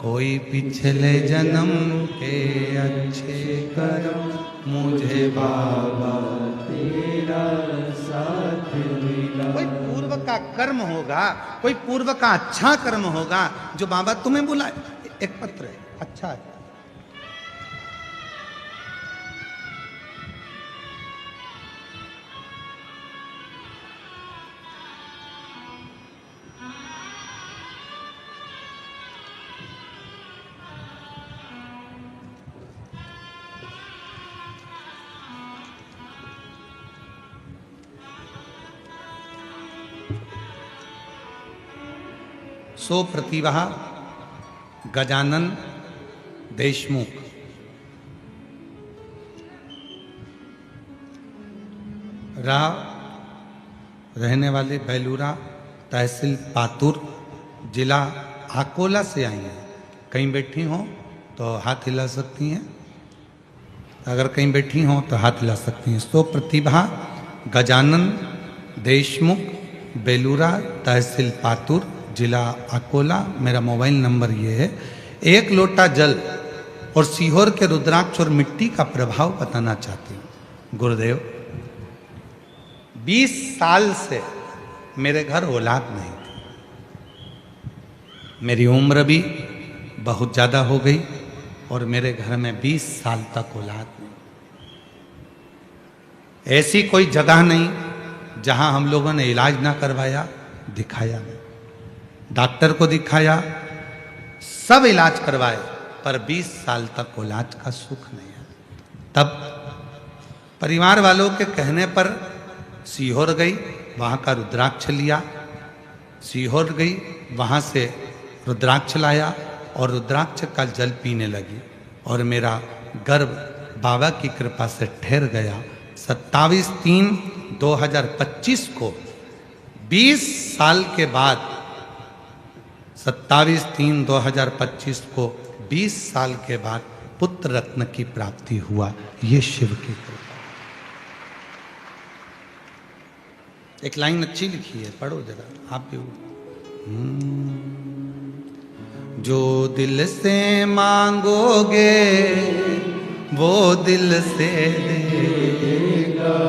कोई पिछले जन्म के अच्छे कर्म मुझे बाबा तेरा साथ मिला। कोई पूर्व का कर्म होगा, कोई पूर्व का अच्छा कर्म होगा जो बाबा तुम्हें बुलाए। एक पत्र है, अच्छा है, सो प्रतिभा गजानन देशमुख, रहने वाले बेलूरा, तहसील पातुर, जिला अकोला से आई हैं। कहीं बैठी हो तो हाथ हिला सकती हैं, अगर कहीं बैठी हो तो हाथ हिला सकती हैं। सो प्रतिभा गजानन देशमुख, बेलूरा, तहसील पातुर, जिला अकोला। मेरा मोबाइल नंबर ये है। एक लोटा जल और सीहोर के रुद्राक्ष और मिट्टी का प्रभाव बताना चाहती हूँ। गुरुदेव, 20 साल से मेरे घर औलाद नहीं थी, मेरी उम्र भी बहुत ज़्यादा हो गई और मेरे घर में 20 साल तक औलाद नहीं। ऐसी कोई जगह नहीं जहां हम लोगों ने इलाज ना करवाया, दिखाया नहीं, डॉक्टर को दिखाया, सब इलाज करवाए, पर 20 साल तक औलाद का सुख नहीं है। तब परिवार वालों के कहने पर सीहोर गई, वहाँ का रुद्राक्ष लिया, सीहोर गई, वहाँ से रुद्राक्ष लाया और रुद्राक्ष का जल पीने लगी और मेरा गर्भ बाबा की कृपा से ठहर गया। 27/3/2025 को 20 साल के बाद 27/3/2025 को 20 साल के बाद पुत्र रत्न की प्राप्ति हुआ। ये शिव की कृपा। एक लाइन अच्छी लिखी है, पढ़ो जरा आप भी। जो दिल से मांगोगे वो दिल से देगा,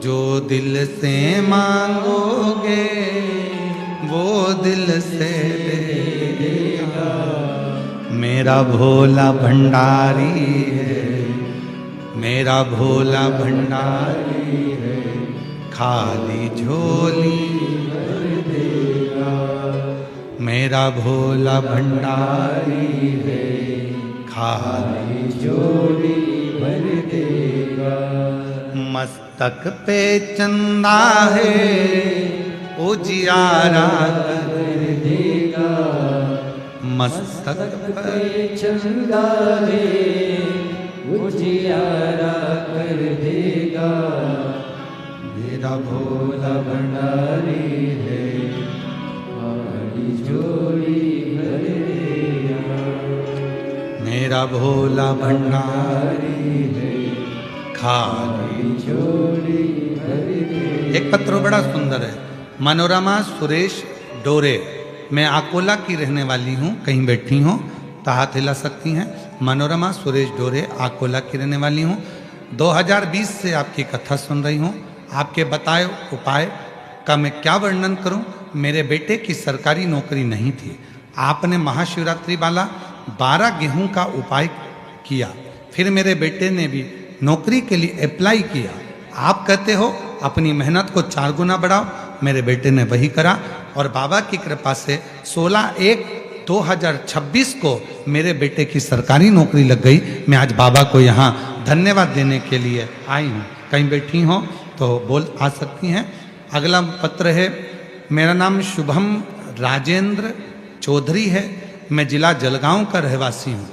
जो दिल से मांगोगे वो दिल से देगा। मेरा भोला भंडारी है, मेरा भोला भंडारी है, खाली झोली भर देगा। मेरा भोला भंडारी है, खाली झोली भर देगा। मस्तक पे चंदा है उजियारा कर देगा, मस्तक पे चंदा है उजियारा कर देगा। मेरा भोला भंडारी है, खाली झोली भर देगा। मेरा भोला भंडारी है, खाली झोली भर देगा। एक पत्र बड़ा सुंदर है। मनोरमा सुरेश डोरे, मैं अकोला की रहने वाली हूँ, कहीं बैठी हूँ तो हाथ हिला सकती हैं। मनोरमा सुरेश डोरे, अकोला की रहने वाली हूँ। 2020 से आपकी कथा सुन रही हूँ। आपके बताए उपाय का मैं क्या वर्णन करूं। मेरे बेटे की सरकारी नौकरी नहीं थी। आपने महाशिवरात्रि वाला 12 गेहूं का उपाय किया, फिर मेरे बेटे ने भी नौकरी के लिए अप्लाई किया। आप कहते हो अपनी मेहनत को 4 गुना बढ़ाओ, मेरे बेटे ने वही करा और बाबा की कृपा से 16/1/2026 को मेरे बेटे की सरकारी नौकरी लग गई। मैं आज बाबा को यहाँ धन्यवाद देने के लिए आई हूँ। कहीं बैठी हो तो बोल आ सकती हैं। अगला पत्र है। मेरा नाम शुभम राजेंद्र चौधरी है, मैं जिला जलगांव का रहवासी हूँ।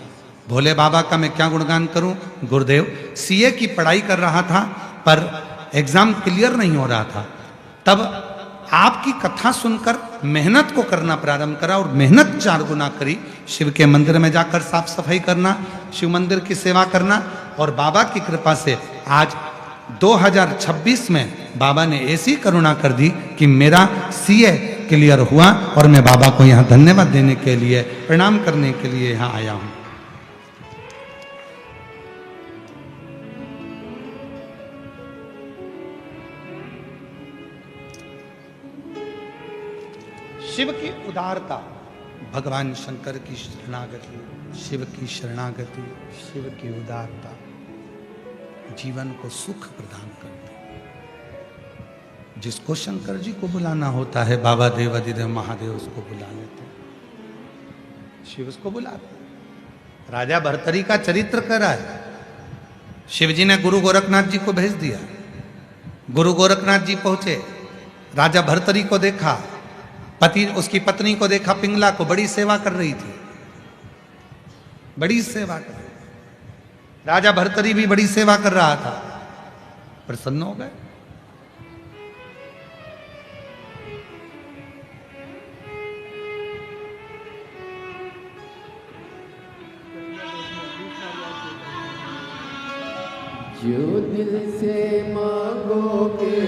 भोले बाबा का मैं क्या गुणगान करूँ। गुरुदेव, सीए की पढ़ाई कर रहा था पर एग्जाम क्लियर नहीं हो रहा था, तब आपकी कथा सुनकर मेहनत को करना प्रारंभ करा और मेहनत 4 गुना करी। शिव के मंदिर में जाकर साफ सफाई करना, शिव मंदिर की सेवा करना और बाबा की कृपा से आज 2026 में बाबा ने ऐसी करुणा कर दी कि मेरा सीए क्लियर हुआ और मैं बाबा को यहाँ धन्यवाद देने के लिए, प्रणाम करने के लिए यहाँ आया हूँ। शिव की उदारता, भगवान शंकर की शरणागति, शिव की शरणागति, शिव की उदारता जीवन को सुख प्रदान करती है। जिसको शंकर जी को बुलाना होता है, बाबा देवाधिदेव महादेव उसको बुला लेते हैं, शिव उसको बुलाते हैं। राजा भर्तरी का चरित्र कर रहा है। शिव जी ने गुरु गोरखनाथ जी को भेज दिया। गुरु गोरखनाथ जी पहुंचे, राजा भर्तरी को देखा, पति उसकी पत्नी को देखा, पिंगला को, बड़ी सेवा कर रही थी, बड़ी सेवा कर रही। राजा भर्तरी भी बड़ी सेवा कर रहा था, प्रसन्न हो गए। जो दिल से मांगोगे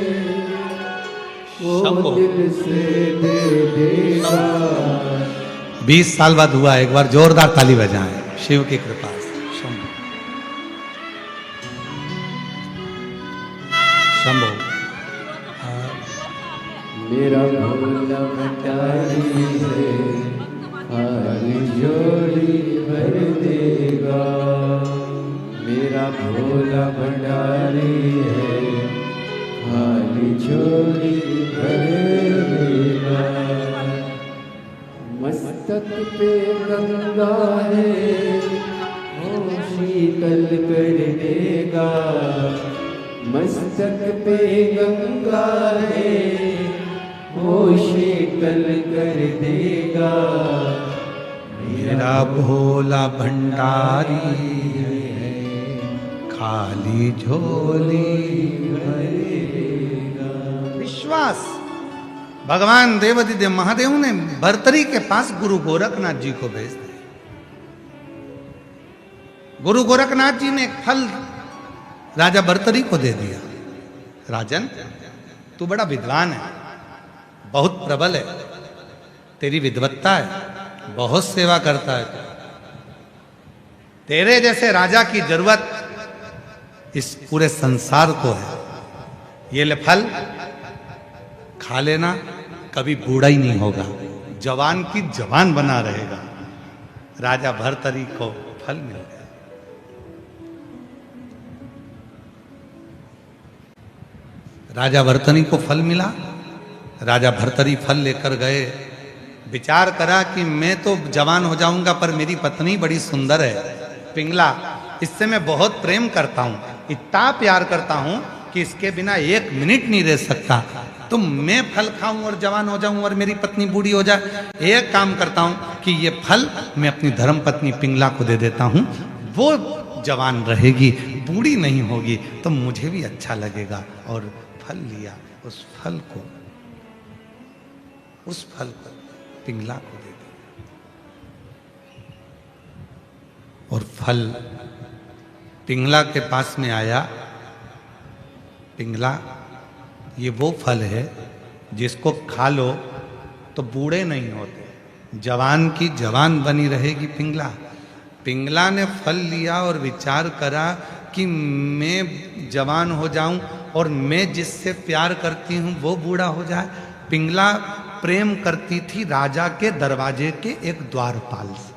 वो शंभो। दिल से दे देगा। 20 साल बाद हुआ, एक बार जोरदार ताली बजाएं शिव की कृपा से। शंभो शंभो। मेरा भोला भंडारी है, खाली झोली भर देगा। मेरा भोला भंडारी है, खाली झोली भर देगा। मस्तक पे गंगा है वो शीतल कर देगा। मस्तक पे गंगा है वो शीतल कर देगा। मेरा भोला भंडारी है, खाली झोली भरेगा। विश्वास भगवान देवादिदेव महादेव ने भर्तरी के पास गुरु गोरखनाथ जी को भेज दिया। गुरु गोरखनाथ जी ने एक फल राजा भर्तरी को दे दिया। राजन, तू बड़ा विद्वान है, बहुत प्रबल है, तेरी विद्वत्ता है, बहुत सेवा करता है, तेरे जैसे राजा की जरूरत इस पूरे संसार को है। ये ले फल, खा लेना, कभी बूढ़ा ही नहीं होगा, जवान की जवान बना रहेगा। राजा भर्तरी को फल मिल गया। राजा भर्तरी को फल मिला। राजा भर्तरी फल लेकर गए। विचार करा कि मैं तो जवान हो जाऊंगा, पर मेरी पत्नी बड़ी सुंदर है, पिंगला, इससे मैं बहुत प्रेम करता हूं, इतना प्यार करता हूं कि इसके बिना एक मिनट नहीं रह सकता। तो मैं फल खाऊं और जवान हो जाऊं और मेरी पत्नी बूढ़ी हो जाए। एक काम करता हूं कि ये फल मैं अपनी धर्म पत्नी पिंगला को दे देता हूं, वो जवान रहेगी, बूढ़ी नहीं होगी, तो मुझे भी अच्छा लगेगा। और फल लिया, उस फल को पिंगला को दे दिया। और फल पिंगला के पास में आया। पिंगला, ये वो फल है जिसको खा लो तो बूढ़े नहीं होते, जवान की जवान बनी रहेगी पिंगला। पिंगला ने फल लिया और विचार करा कि मैं जवान हो जाऊं और मैं जिससे प्यार करती हूं वो बूढ़ा हो जाए। पिंगला प्रेम करती थी राजा के दरवाजे के एक द्वारपाल से।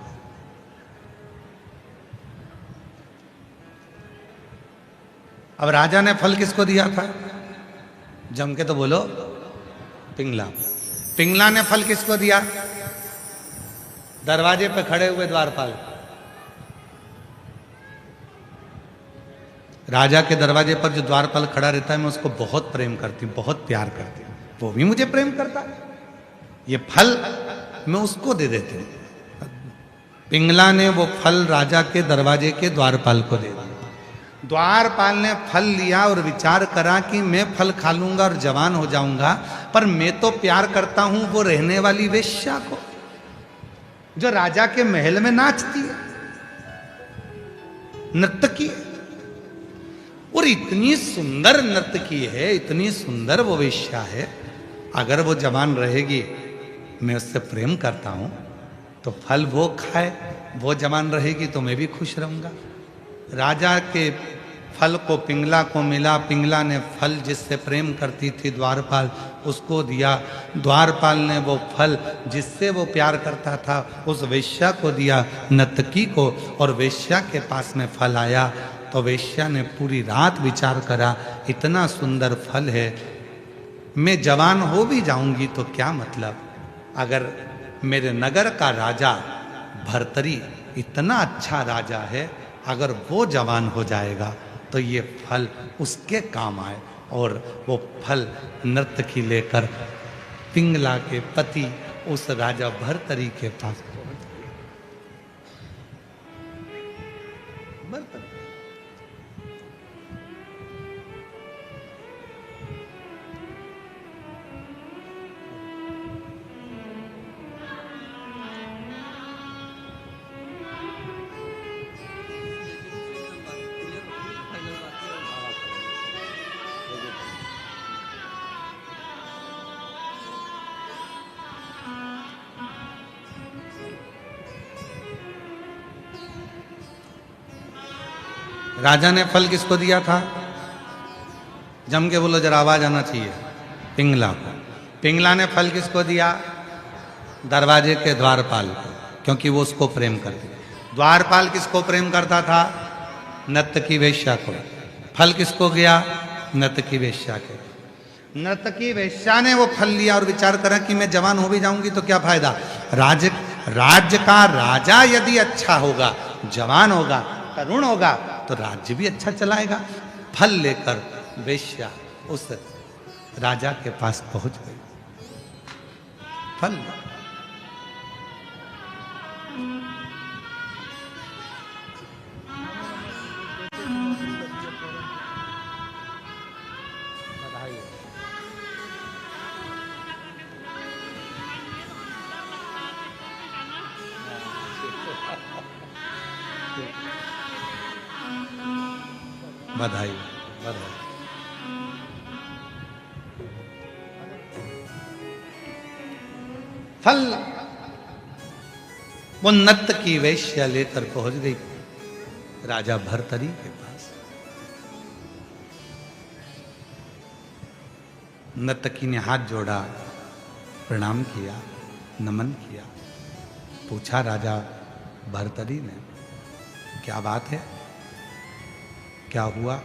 अब राजा ने फल किसको दिया था? जम के तो बोलो, पिंगला। पिंगला ने फल किसको दिया? दरवाजे पे खड़े हुए द्वारपाल। राजा के दरवाजे पर जो द्वारपाल खड़ा रहता है, मैं उसको बहुत प्रेम करती हूँ, बहुत प्यार करती हूँ, वो भी मुझे प्रेम करता है। ये फल मैं उसको दे देती हूँ। पिंगला ने वो फल राजा के दरवाजे के द्वारपाल को दे दिया। द्वारपाल ने फल लिया और विचार करा कि मैं फल खा लूंगा और जवान हो जाऊंगा, पर मैं तो प्यार करता हूं वो रहने वाली वेश्या को, जो राजा के महल में नाचती है, नर्तकी है, और इतनी सुंदर नर्तकी है, इतनी सुंदर वो वेश्या है। अगर वो जवान रहेगी, मैं उससे प्रेम करता हूं, तो फल वो खाए, वो जवान रहेगी तो मैं भी खुश रहूंगा। राजा के फल को पिंगला को मिला। पिंगला ने फल जिससे प्रेम करती थी द्वारपाल, उसको दिया। द्वारपाल ने वो फल जिससे वो प्यार करता था उस वेश्या को दिया, नर्तकी को। और वेश्या के पास में फल आया तो वेश्या ने पूरी रात विचार करा, इतना सुंदर फल है, मैं जवान हो भी जाऊंगी तो क्या मतलब, अगर मेरे नगर का राजा भर्तरी इतना अच्छा राजा है, अगर वो जवान हो जाएगा तो ये फल उसके काम आए। और वो फल नर्तकी लेकर पिंगला के पति उस राजा भर्तरी के पास पहुंच गए। भर्तरी राजा ने फल किसको दिया था? जम के बोलो, जरा आवाज आना चाहिए। पिंगला को। पिंगला ने फल किसको दिया? दरवाजे के द्वारपाल को, क्योंकि वो उसको प्रेम करती। द्वारपाल किसको प्रेम करता था? नर्तकी वेश्या को। फल किसको गया? नर्तकी वेश्या के। नर्तकी वेश्या ने वो फल लिया और विचार करा कि मैं जवान हो भी जाऊंगी तो क्या फायदा, राज्य का राजा यदि अच्छा होगा, जवान होगा, तरुण होगा, तो राज्य भी अच्छा चलाएगा। फल लेकर वेश्या उस राजा के पास पहुंच गई। फल बधाई बधाई। फल वो नत्त की वेश्या लेकर पहुंच गई राजा भर्तरी के पास। नर्तकी ने हाथ जोड़ा, प्रणाम किया, नमन किया। पूछा राजा भर्तरी ने, क्या बात है, क्या हुआ?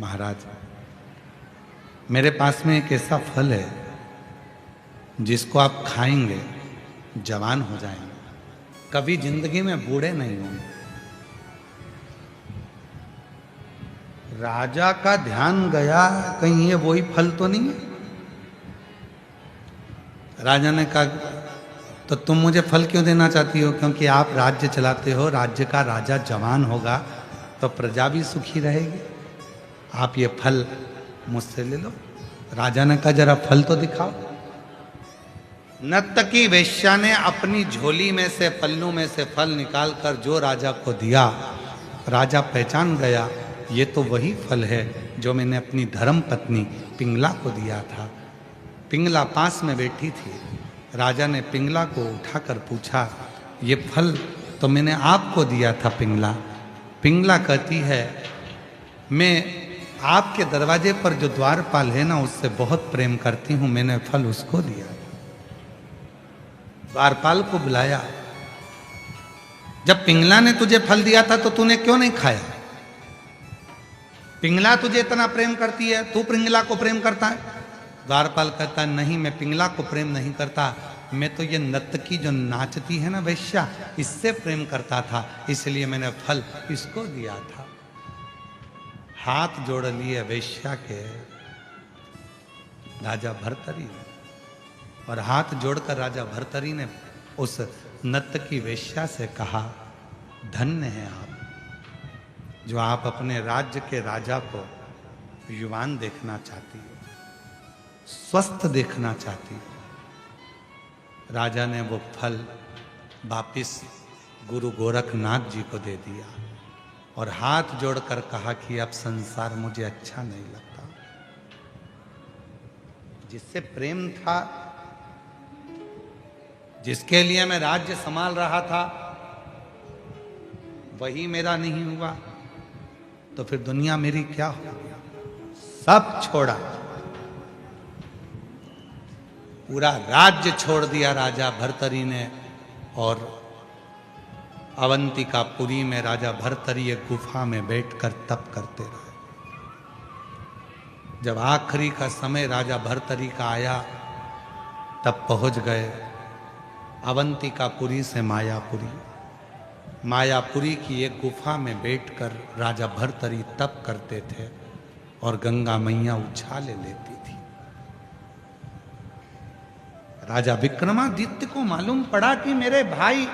महाराज, मेरे पास में एक ऐसा फल है जिसको आप खाएंगे जवान हो जाएंगे, कभी जिंदगी में बूढ़े नहीं होंगे। राजा का ध्यान गया, कहीं ये वही फल तो नहीं है। राजा ने कहा, तो तुम मुझे फल क्यों देना चाहती हो? क्योंकि आप राज्य चलाते हो, राज्य का राजा जवान होगा तो प्रजा भी सुखी रहेगी, आप ये फल मुझसे ले लो। राजा ने कहा, जरा फल तो दिखाओ। नर्तकी वेश्या ने अपनी झोली में से, पल्लू में से फल निकालकर जो राजा को दिया, राजा पहचान गया, ये तो वही फल है जो मैंने अपनी धर्म पत्नी पिंगला को दिया था। पिंगला पास में बैठी थी। राजा ने पिंगला को उठाकर पूछा, ये फल तो मैंने आपको दिया था पिंगला। पिंगला कहती है, मैं आपके दरवाजे पर जो द्वारपाल है ना, उससे बहुत प्रेम करती हूं, मैंने फल उसको दिया। द्वारपाल को बुलाया, जब पिंगला ने तुझे फल दिया था तो तूने क्यों नहीं खाया? पिंगला तुझे इतना प्रेम करती है, तू पिंगला को प्रेम करता है? द्वारपाल कहता, नहीं, मैं पिंगला को प्रेम नहीं करता, मैं तो ये नर्तकी जो नाचती है ना वेश्या, इससे प्रेम करता था, इसलिए मैंने फल इसको दिया था। हाथ जोड़ लिए वेश्या के राजा भर्तरी, और हाथ जोड़कर राजा भर्तरी ने उस नर्तकी वेश्या से कहा, धन्य है आप, जो आप अपने राज्य के राजा को युवान देखना चाहती हो, स्वस्थ देखना चाहती हो। राजा ने वो फल वापिस गुरु गोरखनाथ जी को दे दिया और हाथ जोड़कर कहा कि अब संसार मुझे अच्छा नहीं लगता। जिससे प्रेम था, जिसके लिए मैं राज्य संभाल रहा था, वही मेरा नहीं हुआ तो फिर दुनिया मेरी क्या हो? सब छोड़ा, पूरा राज्य छोड़ दिया राजा भर्तरी ने, और अवंतिकापुरी में राजा भर्तरी एक गुफा में बैठकर तप करते रहे। जब आखिरी का समय राजा भर्तरी का आया, तब पहुंच गए अवंतिकापुरी से मायापुरी। मायापुरी की एक गुफा में बैठकर राजा भर्तरी तप करते थे और गंगा मैया उछाले लेती थी। राजा विक्रमादित्य को मालूम पड़ा कि मेरे भाई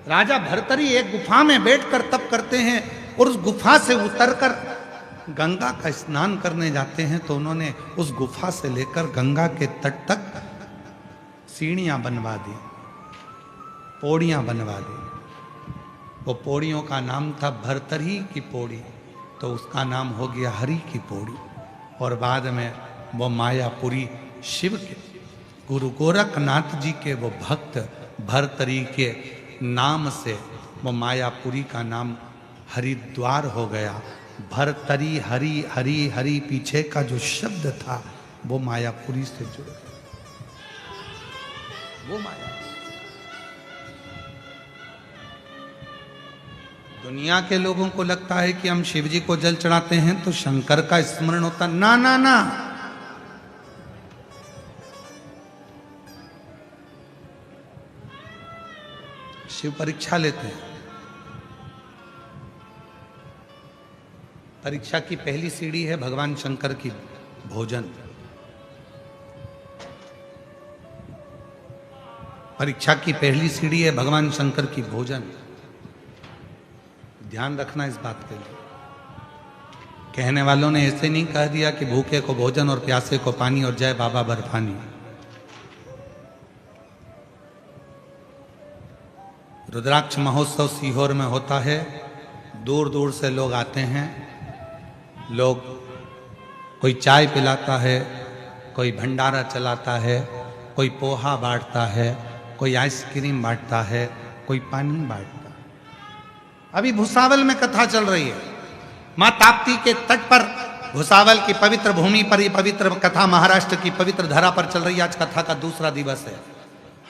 राजा भर्तरी एक गुफा में बैठकर तप करते हैं और उस गुफा से उतरकर गंगा का स्नान करने जाते हैं, तो उन्होंने उस गुफा से लेकर गंगा के तट तक सीढ़ियां बनवा दी, पौड़ियां बनवा दी। वो पौड़ियों का नाम था भर्तरी की पौड़ी, तो उसका नाम हो गया हरि की पौड़ी। और बाद में वो मायापुरी शिव के गुरु गोरखनाथ जी के वो भक्त भर्तरी के नाम से वो मायापुरी का नाम हरिद्वार हो गया। भर्तरी हरि हरि हरि पीछे का जो शब्द था वो मायापुरी से जुड़ गया। वो माया, दुनिया के लोगों को लगता है कि हम शिव जी को जल चढ़ाते हैं तो शंकर का स्मरण होता। ना ना ना, शिव परीक्षा लेते हैं। परीक्षा की पहली सीढ़ी है भगवान शंकर की भोजन। परीक्षा की पहली सीढ़ी है भगवान शंकर की भोजन। ध्यान रखना इस बात के लिए। कहने वालों ने ऐसे नहीं कह दिया कि भूखे को भोजन और प्यासे को पानी और जय बाबा बर्फानी। रुद्राक्ष महोत्सव सीहोर में होता है। दूर दूर से लोग आते हैं। लोग कोई चाय पिलाता है, कोई भंडारा चलाता है, कोई पोहा बांटता है, कोई आइसक्रीम बांटता है, कोई पानी बांटता है। अभी भुसावल में कथा चल रही है। मां ताप्ती के तट पर, भुसावल की पवित्र भूमि पर ये पवित्र कथा महाराष्ट्र की पवित्र धरा पर चल रही है। आज कथा का दूसरा दिवस है।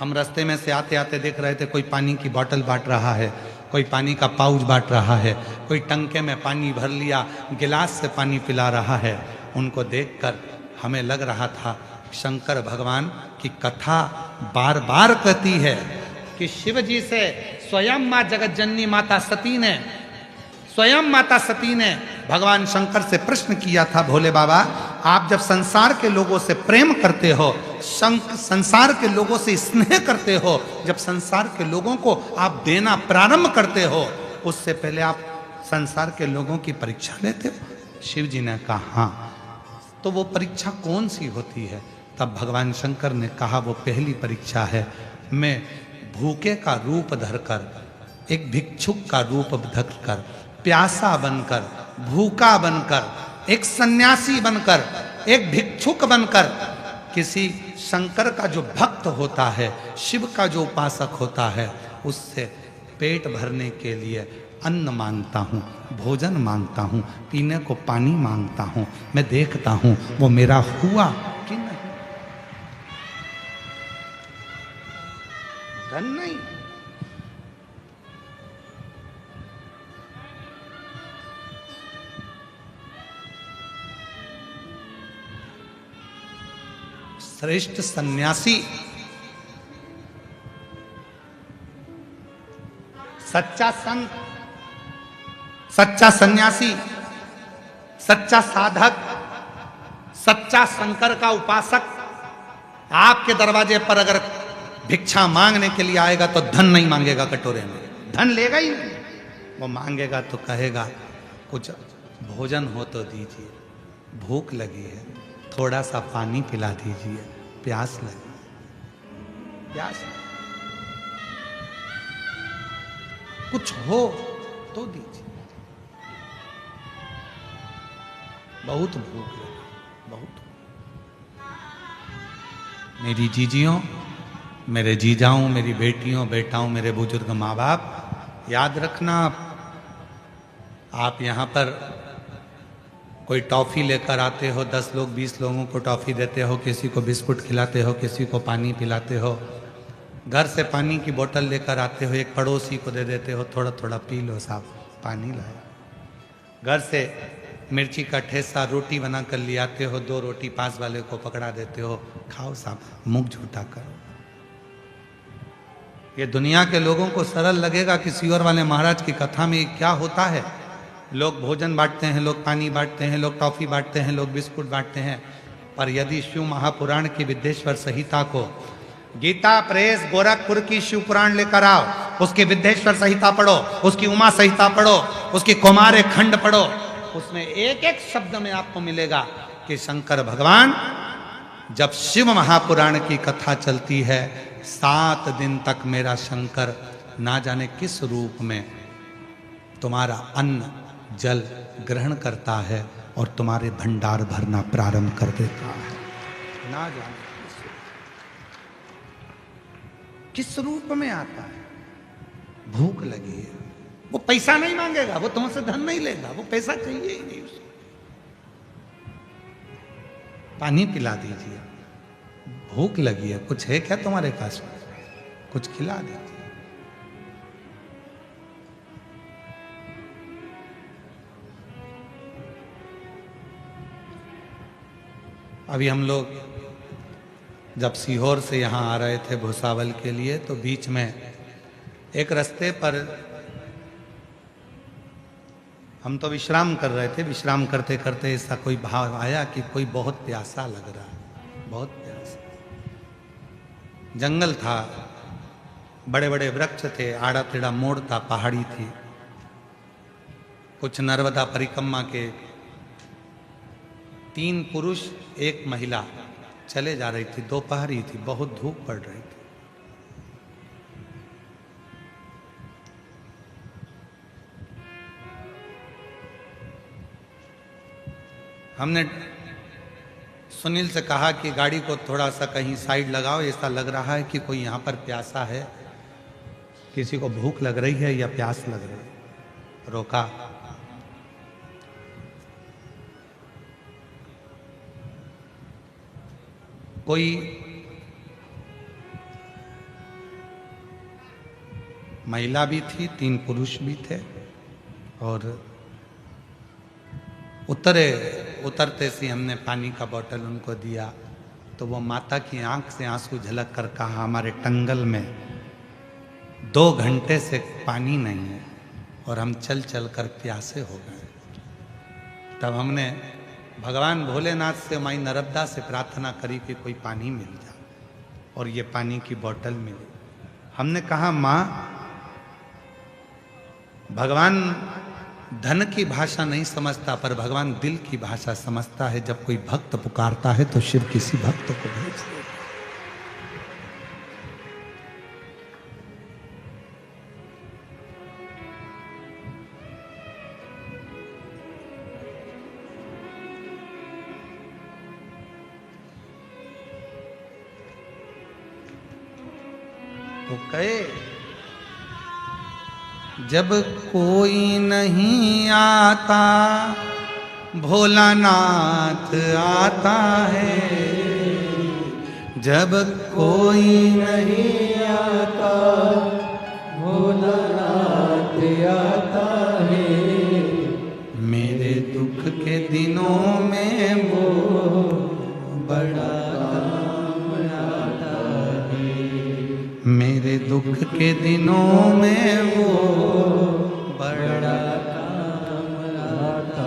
हम रास्ते में से आते आते देख रहे थे, कोई पानी की बोतल बांट रहा है, कोई पानी का पाउच बांट रहा है, कोई टंके में पानी भर लिया, गिलास से पानी पिला रहा है। उनको देखकर हमें लग रहा था शंकर भगवान की कथा बार बार कहती है कि शिव जी से स्वयं मां जगत जननी माता सती ने, स्वयं माता सती ने भगवान शंकर से प्रश्न किया था, भोले बाबा आप जब संसार के लोगों से प्रेम करते हो, संसार के लोगों से स्नेह करते हो, जब संसार के लोगों को आप देना प्रारंभ करते हो, उससे पहले आप संसार के लोगों की परीक्षा लेते हो? शिव जी ने कहा हाँ। तो वो परीक्षा कौन सी होती है? तब भगवान शंकर ने कहा वो पहली परीक्षा है, मैं भूखे का रूप धरकर, एक भिक्षुक का रूप धरकर, प्यासा बनकर, भूखा बनकर, एक सन्यासी बनकर, एक भिक्षुक बनकर, किसी शंकर का जो भक्त होता है, शिव का जो उपासक होता है, उससे पेट भरने के लिए अन्न मांगता हूँ, भोजन मांगता हूँ, पीने को पानी मांगता हूँ। मैं देखता हूँ वो मेरा हुआ कि नहीं। धन नहीं, श्रेष्ठ सन्यासी, सच्चा संत, सच्चा सन्यासी, सच्चा साधक, सच्चा शंकर का उपासक आपके दरवाजे पर अगर भिक्षा मांगने के लिए आएगा तो धन नहीं मांगेगा कटोरे में, धन लेगा ही नहीं। वो मांगेगा तो कहेगा कुछ भोजन हो तो दीजिए, भूख लगी है, थोड़ा सा पानी पिला दीजिए, प्यास लगी, प्यास लगी। कुछ हो तो दीजिए, बहुत भूख लगी, बहुत। मेरी जीजियों, मेरे जीजाओं, मेरी बेटियों, बेटाओं, मेरे बुजुर्ग माँ बाप, याद रखना आप यहाँ पर कोई टॉफ़ी लेकर आते हो, 10 लोग 20 लोगों को टॉफ़ी देते हो, किसी को बिस्कुट खिलाते हो, किसी को पानी पिलाते हो, घर से पानी की बोतल लेकर आते हो, एक पड़ोसी को दे देते हो, थोड़ा थोड़ा पी लो साहब, पानी लाया। घर से मिर्ची का ठेसा रोटी बना कर ले आते हो, 2 रोटी पास वाले को पकड़ा देते हो, खाओ साहब, मुख झूठा करो। ये दुनिया के लोगों को सरल लगेगा कि सीहोर वाले महाराज की कथा में क्या होता है। लोग भोजन बांटते हैं, लोग पानी बांटते हैं, लोग टॉफ़ी बांटते हैं, लोग बिस्कुट बांटते हैं। पर यदि शिव महापुराण की विद्येश्वर संहिता को, गीता प्रेस गोरखपुर की शिव पुराण लेकर आओ, उसकी विद्येश्वर संहिता पढ़ो, उसकी उमा संहिता पढ़ो, उसकी कुमारे खंड पढ़ो, उसमें एक एक शब्द में आपको मिलेगा कि शंकर भगवान, जब शिव महापुराण की कथा चलती है, 7 दिन तक मेरा शंकर ना जाने किस रूप में तुम्हारा अन्न जल ग्रहण करता है और तुम्हारे भंडार भरना प्रारंभ कर देता है। ना जाने किस रूप में आता है। भूख लगी है, वो पैसा नहीं मांगेगा, वो तुमसे धन नहीं लेगा, वो पैसा चाहिए ही नहीं उसको। पानी पिला दीजिए, भूख लगी है, कुछ है क्या तुम्हारे पास, कुछ खिला दीजिए। अभी हम लोग जब सीहोर से यहाँ आ रहे थे भुसावल के लिए, तो बीच में एक रास्ते पर हम तो विश्राम कर रहे थे। विश्राम करते करते ऐसा कोई भाव आया कि कोई बहुत प्यासा लग रहा है, बहुत प्यासा। जंगल था, बड़े बड़े वृक्ष थे, आड़ा टेढ़ा मोड़ था, पहाड़ी थी। कुछ नर्मदा परिक्रमा के 3 पुरुष 1 महिला चले जा रही थी। दोपहर ही थी, बहुत धूप पड़ रही थी। हमने सुनील से कहा कि गाड़ी को थोड़ा सा कहीं साइड लगाओ, ऐसा लग रहा है कि कोई यहाँ पर प्यासा है, किसी को भूख लग रही है या प्यास लग रही है। रोका। कोई महिला भी थी, 3 पुरुष भी थे, और उतरते से हमने पानी का बोतल उनको दिया तो वो माता की आंख से आंसू झलक कर कहा, हमारे टंगल में 2 घंटे से पानी नहीं है और हम चल चल कर प्यासे हो गए। तब हमने भगवान भोलेनाथ से, माई नर्मदा से प्रार्थना करी कि कोई पानी मिल जाए, और ये पानी की बोतल मिली। हमने कहा, माँ, भगवान धन की भाषा नहीं समझता, पर भगवान दिल की भाषा समझता है। जब कोई भक्त पुकारता है तो शिव किसी भक्त को भेज देता। तो कहे, जब कोई नहीं आता भोलानाथ आता है, जब कोई नहीं आता भोलानाथ आता है, मेरे दुख के दिनों में वो बड़ा काम आता है, मेरे दुख के दिनों में वो बड़ा काम आता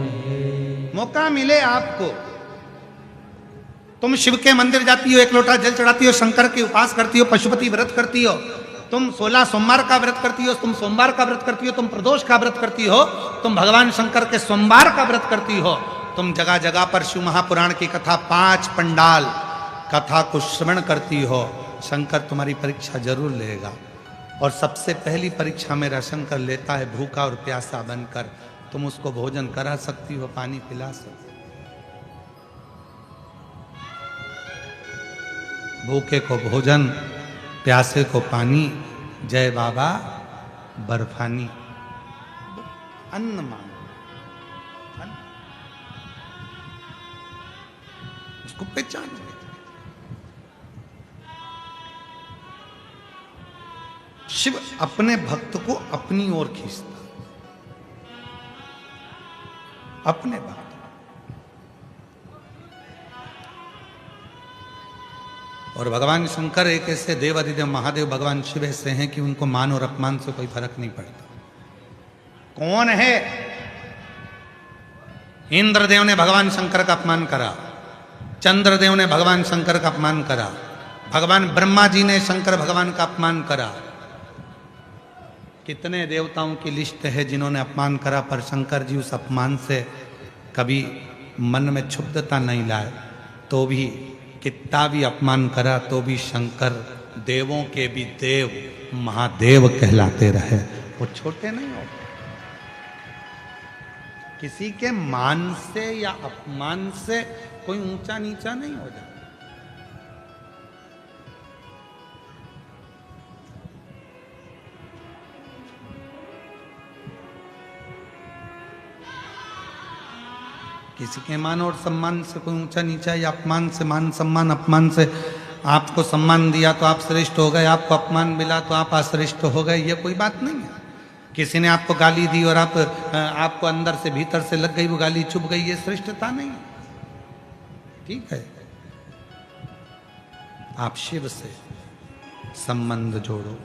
है। मौका मिले आपको, तुम शिव के मंदिर जाती हो, 1 लोटा जल चढ़ाती हो, शंकर के उपास करती हो, पशुपति व्रत करती हो, तुम 16 सोमवार का व्रत करती हो, तुम सोमवार का व्रत करती हो, तुम प्रदोष का व्रत करती हो, तुम भगवान शंकर के सोमवार का व्रत करती हो, तुम जगह जगह पर शिव महापुराण की कथा 5 पंडाल कथा को श्रवण करती हो, शंकर तुम्हारी परीक्षा जरूर लेगा। और सबसे पहली परीक्षा मेरा शंकर लेता है भूखा और प्यासा बनकर। तुम उसको भोजन करा सकती हो, पानी पिला सकती हो। भूखे को भोजन, प्यासे को पानी, जय बाबा बर्फानी। अन्न मांगो, अन्न। उसको पहचान। शिव अपने भक्त को अपनी ओर खींचता, अपने भक्त। और भगवान शंकर एक ऐसे देव, अधिदेव महादेव भगवान शिव ऐसे हैं कि उनको मान और अपमान से कोई फर्क नहीं पड़ता। कौन है? इंद्रदेव ने भगवान शंकर का अपमान करा, चंद्रदेव ने भगवान शंकर का अपमान करा, भगवान ब्रह्मा जी ने शंकर भगवान का अपमान करा। कितने देवताओं की लिस्ट है जिन्होंने अपमान करा, पर शंकर जी उस अपमान से कभी मन में क्षुब्धता नहीं लाए। तो भी कितना भी अपमान करा तो भी शंकर देवों के भी देव, महादेव कहलाते रहे। वो छोटे नहीं हो, किसी के मान से या अपमान से कोई ऊंचा नीचा नहीं हो जाता। किसी के मान और सम्मान से कोई ऊंचा नीचा, या अपमान से मान सम्मान। अपमान से आपको सम्मान दिया तो आप श्रेष्ठ हो गए, आपको अपमान मिला तो आप अश्रेष्ठ हो गए, ये कोई बात नहीं है। किसी ने आपको गाली दी और आपको अंदर से भीतर से लग गई, वो गाली चुभ गई, ये श्रेष्ठता नहीं है। ठीक है, आप शिव से संबंध जोड़ो,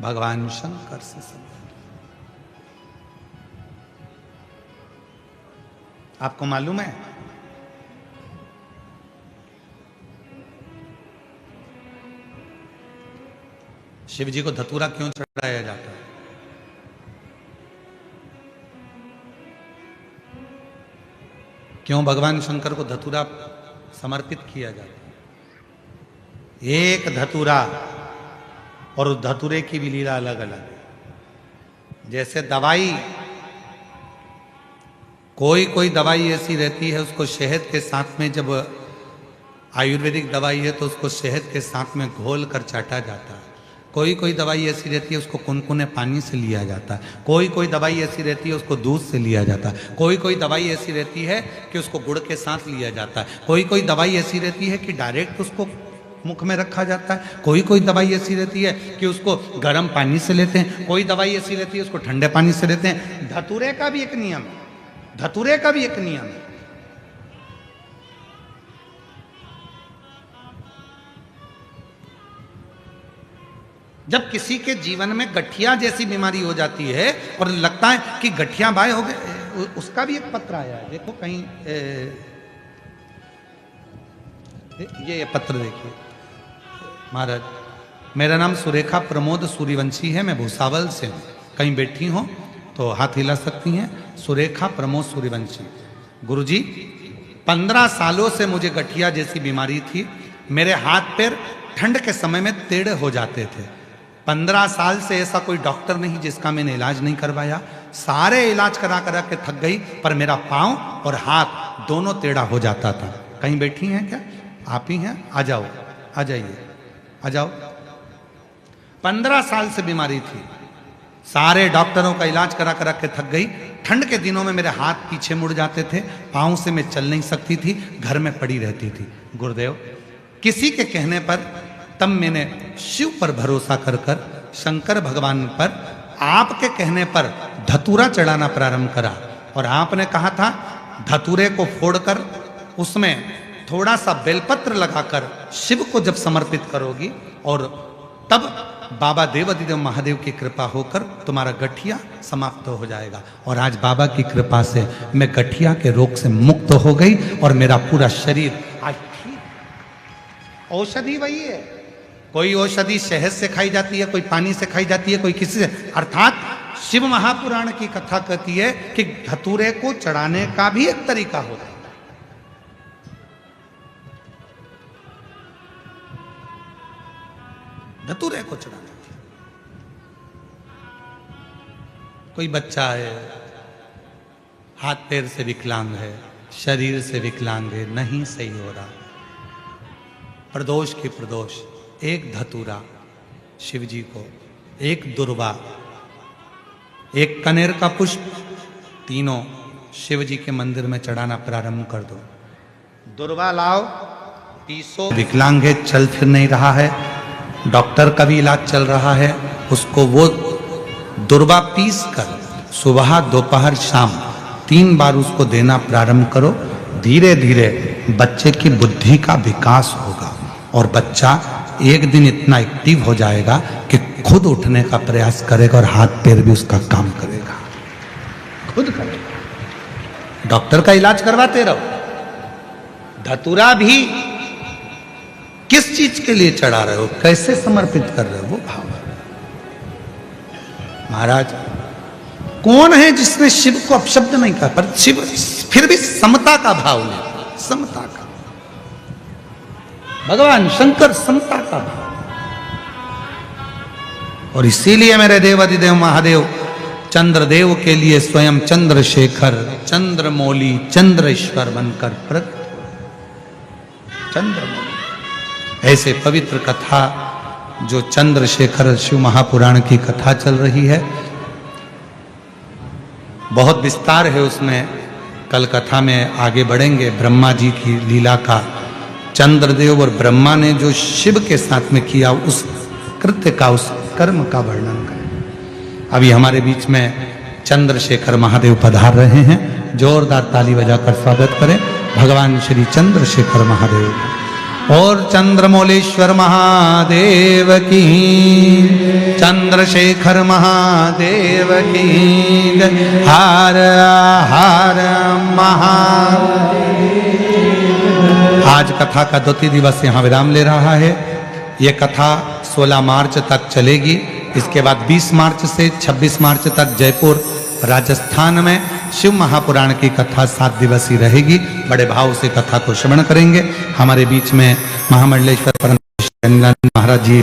भगवान शंकर से संबंध। आपको मालूम है शिव जी को धतूरा क्यों चढ़ाया जाता है? क्यों भगवान शंकर को धतूरा समर्पित किया जाता है? एक धतूरा, और उस धतूरे की भी लीला अलग अलग है। जैसे दवाई कोई कोई दवाई ऐसी रहती है उसको शहद के साथ में, जब आयुर्वेदिक दवाई है तो उसको शहद के साथ में घोल कर चाटा जाता है। कोई कोई दवाई ऐसी रहती है उसको कुनकुने पानी से लिया जाता है। कोई कोई दवाई ऐसी रहती है उसको दूध से लिया जाता है। कोई कोई दवाई ऐसी रहती है कि उसको गुड़ के साथ लिया जाता है। कोई कोई दवाई ऐसी रहती है कि डायरेक्ट उसको मुख में रखा जाता है। कोई कोई दवाई ऐसी रहती है कि उसको गर्म पानी से लेते हैं। कोई दवाई ऐसी रहती है उसको ठंडे पानी से लेते हैं। धतूरे का भी एक नियम है, धतूरे का भी एक नियम है। जब किसी के जीवन में गठिया जैसी बीमारी हो जाती है और लगता है कि गठिया बाय हो गए, उसका भी एक पत्र आया है, देखो कहीं ये पत्र देखिए। महाराज, मेरा नाम सुरेखा प्रमोद सूर्यवंशी है, मैं भूसावल से हूँ। कहीं बैठी हो तो हाथ हिला सकती हैं। सुरेखा प्रमोद सूर्यवंशी। गुरुजी, 15 सालों से मुझे गठिया जैसी बीमारी थी। मेरे हाथ पैर ठंड के समय में टेढ़े हो जाते थे। 15 साल से ऐसा कोई डॉक्टर नहीं जिसका मैंने इलाज नहीं करवाया। सारे इलाज करा करा के थक गई, पर मेरा पाँव और हाथ दोनों टेढ़ा हो जाता था। कहीं बैठी हैं क्या? आप ही हैं? आ जाओ, आ जाइए, आ जाओ। 15 साल से बीमारी थी, सारे डॉक्टरों का इलाज करा करा के थक गई। ठंड के दिनों में मेरे हाथ पीछे मुड़ जाते थे, पाँव से मैं चल नहीं सकती थी, घर में पड़ी रहती थी। गुरुदेव, किसी के कहने पर तब मैंने शिव पर भरोसा कर कर, शंकर भगवान पर, आपके कहने पर धतूरा चढ़ाना प्रारंभ करा। और आपने कहा था धतूरे को फोड़कर उसमें थोड़ा सा बेलपत्र लगाकर शिव को जब समर्पित करोगी, और तब बाबा देवाधिदेव महादेव की कृपा होकर तुम्हारा गठिया समाप्त हो जाएगा। और आज बाबा की कृपा से मैं गठिया के रोग से मुक्त हो गई और मेरा पूरा शरीर आज ठीक। औषधि वही है, कोई औषधि शहद से खाई जाती है, कोई पानी से खाई जाती है, कोई किसी से। अर्थात शिव महापुराण की कथा कहती है कि धतूरे को चढ़ाने का भी एक तरीका होता है। धतूरे को चढ़ाना। कोई बच्चा है, हाथ पैर से विकलांग है, शरीर से विकलांग है, नहीं सही हो रहा, प्रदोष की प्रदोष, एक धतूरा शिव जी को, एक दुर्वा, एक कनेर का पुष्प, तीनों शिव जी के मंदिर में चढ़ाना प्रारंभ कर दो। दुर्वा लाओ, पीसो। विकलांग है, चल फिर नहीं रहा है, डॉक्टर का भी इलाज चल रहा है, उसको वो दुर्वा पीस कर सुबह दोपहर शाम 3 बार उसको देना प्रारंभ करो। धीरे धीरे बच्चे की बुद्धि का विकास होगा और बच्चा एक दिन इतना एक्टिव हो जाएगा कि खुद उठने का प्रयास करेगा और हाथ पैर भी उसका काम करेगा, खुद करेगा। डॉक्टर का इलाज करवाते रहो। धतूरा भी किस चीज के लिए चढ़ा रहे हो, कैसे समर्पित कर रहे हो, वो भाव। महाराज, कौन है जिसने शिव को अपशब्द नहीं कहा, पर शिव फिर भी समता का भाव ले, समता का। भगवान शंकर समता का भाव। और इसीलिए मेरे देवाधिदेव महादेव चंद्रदेव के लिए स्वयं चंद्रशेखर, चंद्रमौली, चंद्रेश्वर बनकर प्रकट। चंद्रमौली ऐसे पवित्र कथा जो चंद्रशेखर शिव महापुराण की कथा चल रही है, बहुत विस्तार है उसमें। कल कथा में आगे बढ़ेंगे। ब्रह्मा जी की लीला का, चंद्रदेव और ब्रह्मा ने जो शिव के साथ में किया उस कृत्य का, उस कर्म का वर्णन करें। अभी हमारे बीच में चंद्रशेखर महादेव पधार रहे हैं। जोरदार ताली बजाकर स्वागत करें भगवान श्री चंद्रशेखर महादेव और चंद्रमौलेश्वर महादेव की, चंद्रशेखर महादेव की। हर हर महादेव। आज कथा का 2 दिवस यहाँ विराम ले रहा है। ये कथा 16 मार्च तक चलेगी। इसके बाद 20 मार्च से 26 मार्च तक जयपुर राजस्थान में शिव महापुराण की कथा 7 दिवसीय रहेगी। बड़े भाव से कथा को श्रवण करेंगे। हमारे बीच में महामंडलेश्वर परम महाराज जी